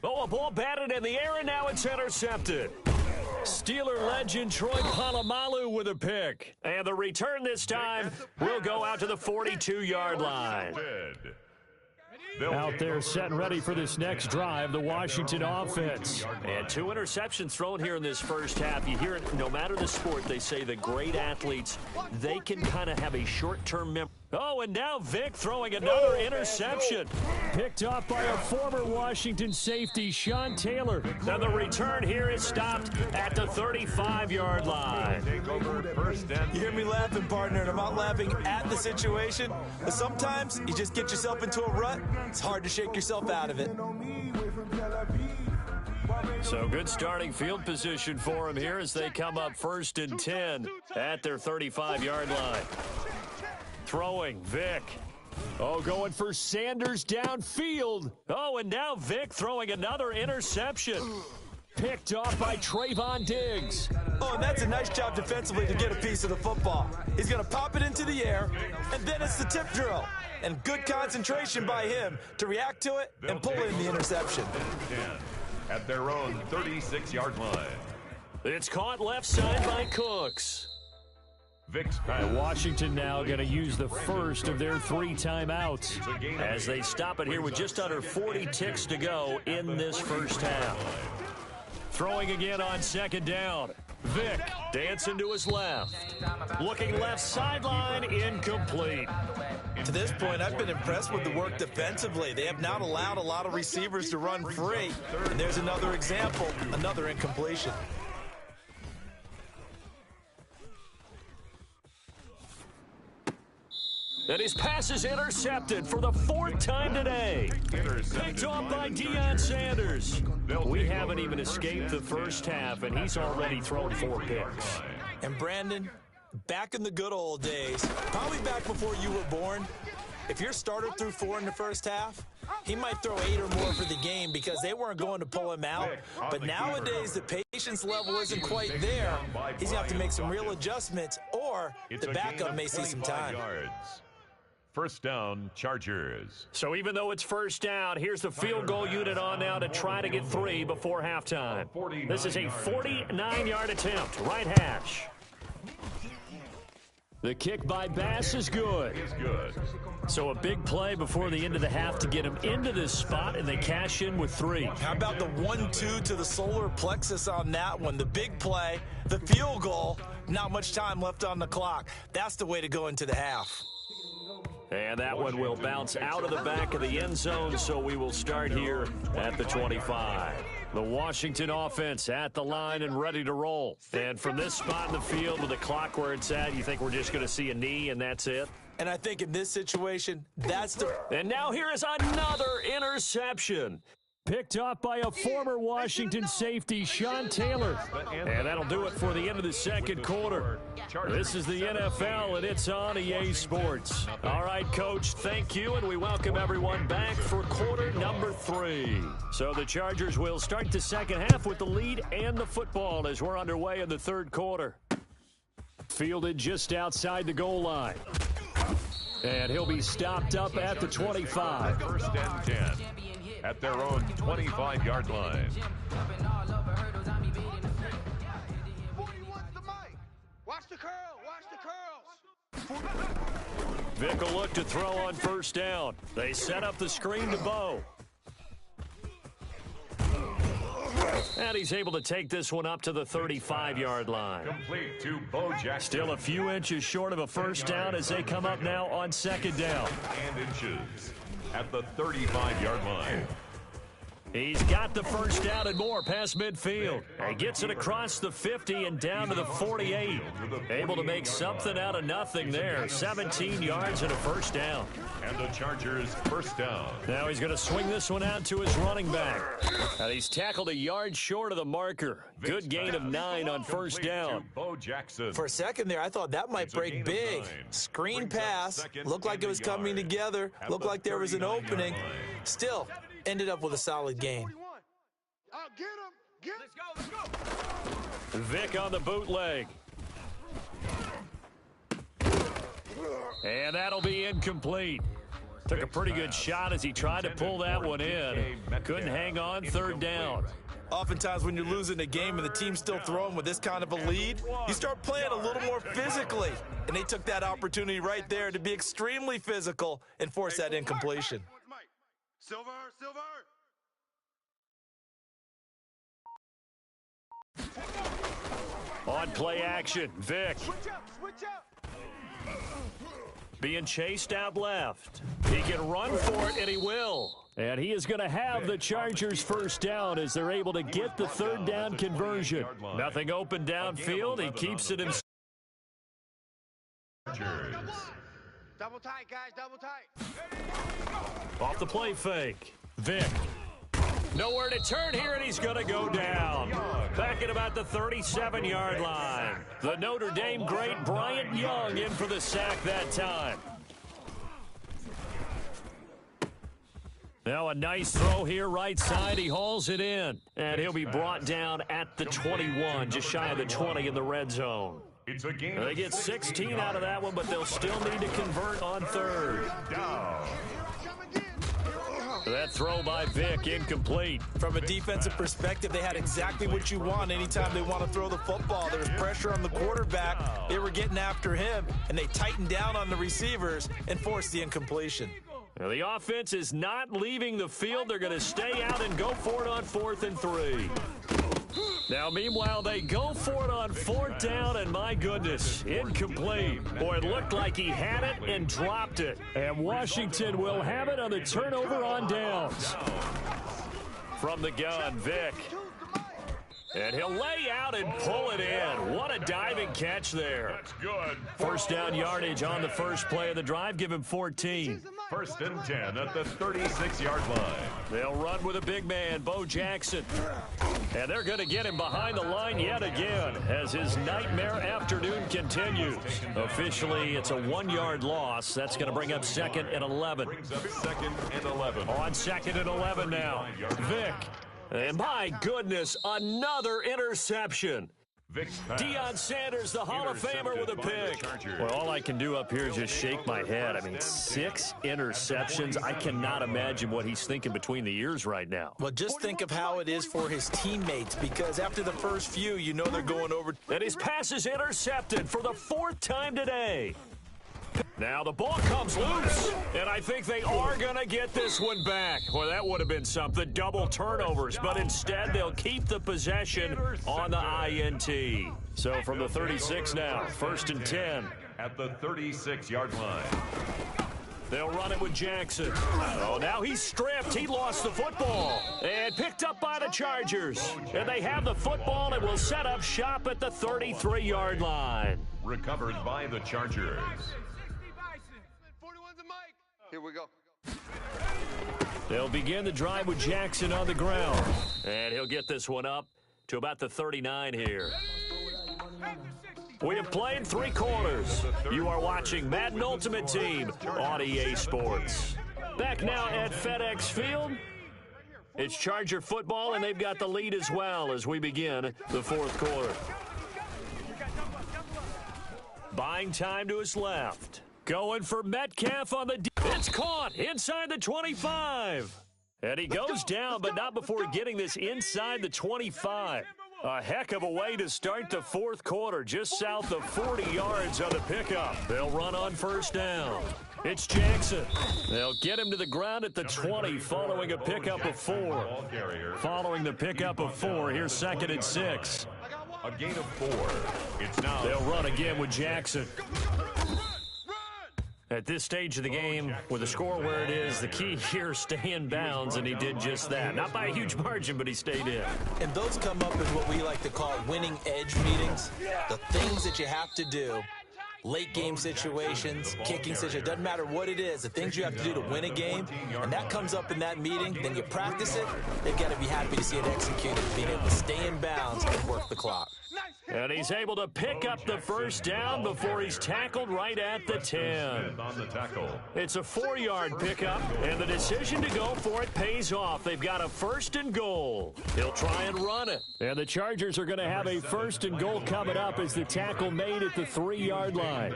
Oh, a ball batted in the air, and now it's intercepted. Steeler legend Troy Polamalu with a pick. And the return this time will go out to the 42-yard line. Out there set and ready for this next drive, the Washington offense. And 2 interceptions thrown here in this first half. You hear it, no matter the sport, they say the great athletes, they can kind of have a short-term memory. Oh, and now Vic throwing another interception. Picked off by a former Washington safety, Sean Taylor. Now the return here is stopped at the 35-yard line.
You hear me laughing, partner, and I'm not laughing at the situation. But sometimes you just get yourself into a rut. It's hard to shake yourself out of it.
So good starting field position for him here as they come up 1st and 10 at their 35-yard line. Throwing, Vic. Oh, going for Sanders downfield. Oh, and now Vic throwing another interception. Picked off by Trayvon Diggs.
Oh, and that's a nice job defensively to get a piece of the football. He's going to pop it into the air, and then it's the tip drill. And good concentration by him to react to it and pull in the interception.
At their own 36-yard line.
It's caught left side by Cooks.
Vic's
Washington now going to use the first of their 3 timeouts as they stop it here with just under 40 ticks to go in this first half. Throwing again on 2nd down. Vic dancing to his left. Looking left sideline, incomplete.
To this point, I've been impressed with the work defensively. They have not allowed a lot of receivers to run free. And there's another example, another incompletion.
And his pass is intercepted for the 4th time today. Picked off by Deion Sanders. We haven't even escaped the first half, and he's already thrown 4 picks.
And Brandon, back in the good old days, probably back before you were born, if your starter threw 4 in the first half, he might throw 8 or more for the game because they weren't going to pull him out. But nowadays, the patience level isn't quite there. He's going to have to make some real adjustments, or the backup may see some time.
First down, Chargers.
So even though it's first down, here's the field goal unit on now to try to get 3 before halftime. This is a 49-yard attempt, right hash. The kick by Bass is good. So a big play before the end of the half to get him into this spot, and they cash in with 3.
How about the 1-2 to the solar plexus on that one? The big play, the field goal, not much time left on the clock. That's the way to go into the half.
And that one will bounce out of the back of the end zone, so we will start here at the 25. The Washington offense at the line and ready to roll. And from this spot in the field with the clock where it's at, you think we're just going to see a knee and that's it?
And I think in this situation, that's the...
And now here is another interception. Picked off by a former Washington safety, Sean Taylor. And that'll do it for the end of the second quarter. This is the NFL, and it's on EA Sports. All right, Coach, thank you, and we welcome everyone back for quarter number 3. So the Chargers will start the second half with the lead and the football as we're underway in the third quarter. Fielded just outside the goal line. And he'll be stopped up at the 25.
First and 10. At their own 25-yard line.
Watch the curl. Watch the curls.
Vic will look to throw on first down. They set up the screen to Bo. And he's able to take this one up to the 35-yard line.
Complete to Bo Jackson.
Still a few inches short of a first down as they come up now on second down.
And inches at the 35-yard line.
He's got the first down and more past midfield. He gets it across the 50 and down to the 48. Able to make something out of nothing there. 17 yards and a first down.
And the Chargers first down.
Now he's going to swing this one out to his running back. And he's tackled a yard short of the marker. Good gain of 9 on first down.
Bo Jackson.
For a second there, I thought that might break big. Screen pass. Looked like it was coming together. Looked like there was an opening. Still, ended up with a solid gain.
I'll get him. Let's go.
Vic on the bootleg. And that'll be incomplete. Took a pretty good shot as he tried to pull that one in. Couldn't hang on third down.
Oftentimes when you're losing a game and the team's still throwing with this kind of a lead, you start playing a little more physically. And they took that opportunity right there to be extremely physical and force that incompletion.
Silver.
On play action, Vic.
Switch up.
Being chased out left. He can run for it, and he will. And he is going to have the Chargers first down as they're able to get the third down conversion. Nothing open downfield. He keeps it in.
Double tight, guys, double tight.
Off the play fake. Vic. Nowhere to turn here, and he's going to go down. Back at about the 37-yard line. The Notre Dame great Bryant Young in for the sack that time. Now a nice throw here, right side. He hauls it in. And he'll be brought down at the 21, just shy of the 20 in the red zone.
It's a game.
They get 16 out of that one, but they'll still need to convert on third.
Down.
That throw by Vic, incomplete.
From a defensive perspective, they had exactly what you want anytime they want to throw the football. There was pressure on the quarterback. They were getting after him, and they tightened down on the receivers and forced the incompletion.
Now the offense is not leaving the field. They're going to stay out and go for it on 4th and 3. Now, meanwhile, they go for it on 4th down, and my goodness, incomplete. Boy, it looked like he had it and dropped it. And Washington will have it on the turnover on downs. From the gun, Vic. And he'll lay out and pull it in. What a diving catch there.
That's good.
First down yardage on the first play of the drive. Give him 14.
First and 10 at the 36-yard line.
They'll run with a big man, Bo Jackson. And they're going to get him behind the line yet again as his nightmare afternoon continues. Officially, it's a 1-yard loss. That's going to bring up 2nd and 11.
Brings up 2nd and 11.
On 2nd and 11 now. Vic. And my goodness, another interception.
Vic's pass.
Deion Sanders, the Hall of Famer, with a pick. Well, all I can do up here is just shake my head. I mean, 6 interceptions. I cannot imagine what he's thinking between the ears right now.
Well, just think of how it is for his teammates, because after the first few, you know they're going over.
And his pass is intercepted for the 4th time today. Now the ball comes loose, and I think they are going to get this one back. Well, that would have been something, double turnovers, but instead they'll keep the possession on the INT. So from the 36 now, 1st and 10.
At the 36-yard line.
They'll run it with Jackson. Oh, now he's stripped. He lost the football. And picked up by the Chargers. And they have the football and will set up shop at the 33-yard line.
Recovered by the Chargers.
Here we go.
They'll begin the drive with Jackson on the ground. And he'll get this one up to about the 39 here. We have played 3 quarters. You are watching Madden Ultimate Team on EA Sports. Back now at FedEx Field. It's Charger football, and they've got the lead as well as we begin the 4th quarter. Buying time to his left. Going for Metcalf on the it's caught inside the 25. And he goes down, but not before getting this inside the 25. A heck of a way to start the 4th quarter, just south of 40 yards on the pickup. They'll run on 1st down. It's Jackson. They'll get him to the ground at the 20 following a pickup of 4. Following the pickup of 4, here's 2nd and 6.
A gain of 4. It's now.
They'll run again with Jackson. At this stage of the game, with the score where it is, the key here, stay in bounds, and he did just that. Not by a huge margin, but he stayed in.
And those come up as what we like to call winning edge meetings. The things that you have to do, late game situations, kicking situations, doesn't matter what it is, the things you have to do to win a game, and that comes up in that meeting, then you practice it, they've got to be happy to see it executed, being able to stay in bounds and work the clock.
And he's able to pick up the 1st down before he's tackled right at the 10.
On the tackle.
It's a 4-yard pickup, and the decision to go for it pays off. They've got a 1st and goal. He'll try and run it. And the Chargers are going to have a 1st and goal coming up as the tackle made at the 3-yard line.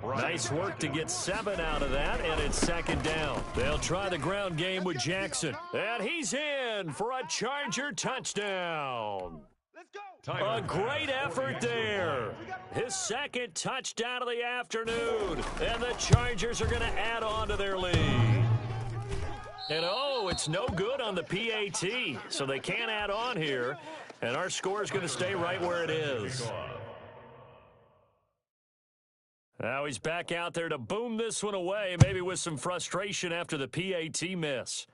Nice work to get 7 out of that, and it's 2nd down. They'll try the ground game with Jackson. And he's in for a Charger touchdown. A great effort there. His 2nd touchdown of the afternoon. And the Chargers are going to add on to their lead. And oh, it's no good on the PAT. So they can't add on here. And our score is going to stay right where it is. Now he's back out there to boom this one away, maybe with some frustration after the PAT miss.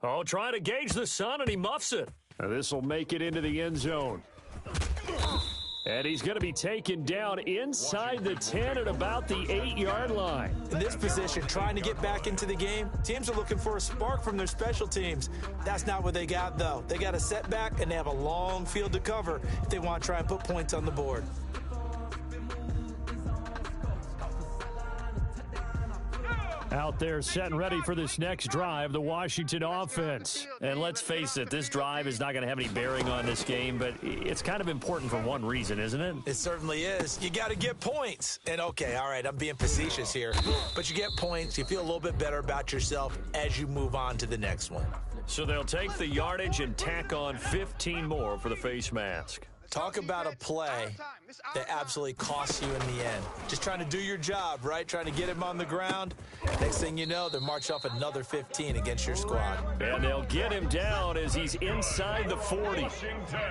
Oh, trying to gauge the sun, and he muffs it. Now this will make it into the end zone. And he's going to be taken down inside the 10 at about the 8-yard line.
In this position, trying to get back into the game, teams are looking for a spark from their special teams. That's not what they got, though. They got a setback, and they have a long field to cover if they want to try and put points on the board.
Out there set and ready for this next drive, the Washington offense. And let's face it, this drive is not going to have any bearing on this game, but it's kind of important for one reason, isn't it?
It certainly is. You got to get points. And okay, all right, I'm being facetious here, but you get points, you feel a little bit better about yourself as you move on to the next one.
So they'll take the yardage and tack on 15 more for the face mask.
Talk about a play that absolutely costs you in the end. Just trying to do your job, right? Trying to get him on the ground. Next thing you know, they'll march off another 15 against your squad.
And they'll get him down as he's inside the 40.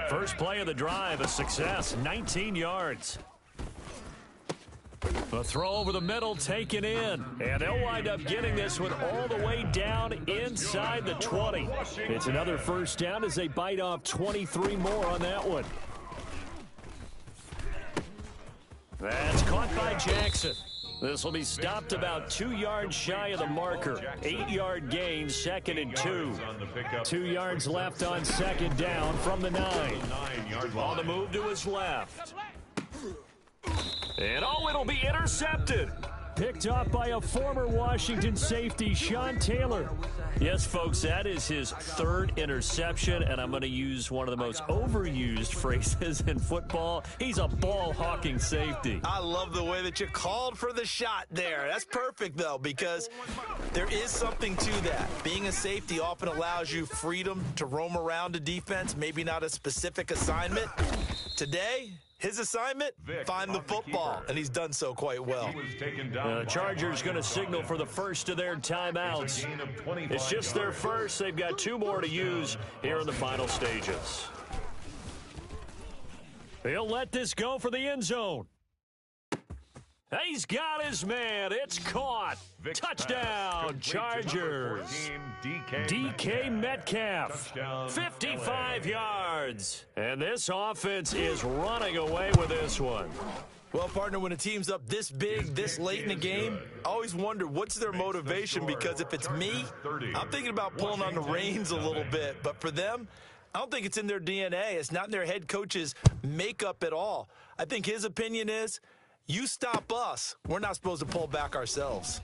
First play of the drive, a success, 19 yards. A throw over the middle taken in. And they'll wind up getting this one all the way down inside the 20. It's another first down as they bite off 23 more on that one. That's caught by Jackson. This will be stopped about 2 yards shy of the marker. 8-yard gain, 2nd and 2. 2 yards left on 2nd down from the 9. On the move to his left. And it'll be intercepted. Picked off by a former Washington safety, Sean Taylor. Yes, folks, that is his 3rd interception, and I'm going to use one of the most overused phrases in football. He's a ball-hawking safety.
I love the way that you called for the shot there. That's perfect, though, because there is something to that. Being a safety often allows you freedom to roam around a defense, maybe not a specific assignment. Today, his assignment, find the football, and he's done so quite well.
The Chargers going to signal for the first of their timeouts. It's just their first. They've got 2 more to use here in the final stages. He'll let this go for the end zone. He's got his man. It's caught. Touchdown, Chargers. DK Metcalf, 55 yards. And this offense is running away with this one.
Well, partner, when a team's up this big, this late in the game, I always wonder what's their motivation, because if it's me, I'm thinking about pulling on the reins a little bit. But for them, I don't think it's in their DNA. It's not in their head coach's makeup at all. I think his opinion is, you stop us, we're not supposed to pull back ourselves.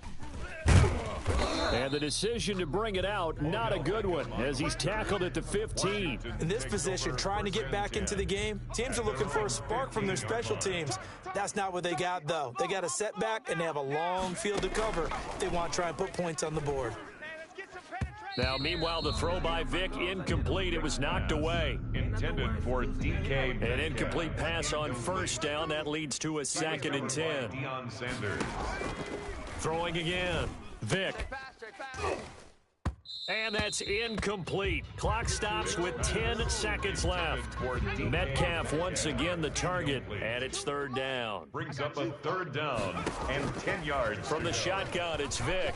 And the decision to bring it out, not a good one, as he's tackled at the 15.
In this position, trying to get back into the game, teams are looking for a spark from their special teams. That's not what they got, though. They got a setback, and they have a long field to cover if they want to try and put points on the board.
Now, meanwhile, the throw by Vic incomplete. It was knocked away.
Intended for DK.
An incomplete pass on first down. That leads to a 2nd and 10. Throwing again. Vic. And that's incomplete. Clock stops with 10 seconds left. Metcalf once again the target, and it's 3rd down.
Brings up a 3rd down and 10 yards.
From the shotgun, it's Vic.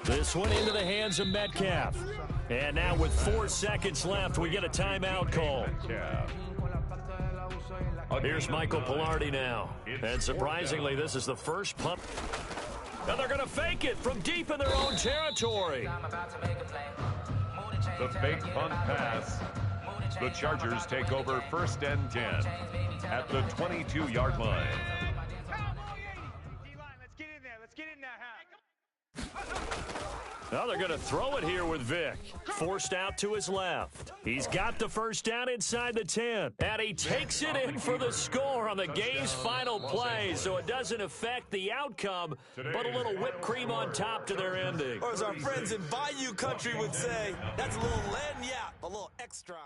This one into the hands of Metcalf. And now with 4 seconds left, we get a timeout call. Here's Michael Pilardi now. And surprisingly, this is the first punt. And they're going to fake it from deep in their own territory.
The fake punt pass. The Chargers take over 1st and 10 at the 22-yard line.
Let's get in there. Let's get in there, Hal.
Now they're going to throw it here with Vic. Forced out to his left. He's got the first down inside the 10. And he takes it in for the score on the game's final play. So it doesn't affect the outcome, but a little whipped cream on top to their ending.
Or as our friends in Bayou Country would say, that's a little lagniappe, a little extra.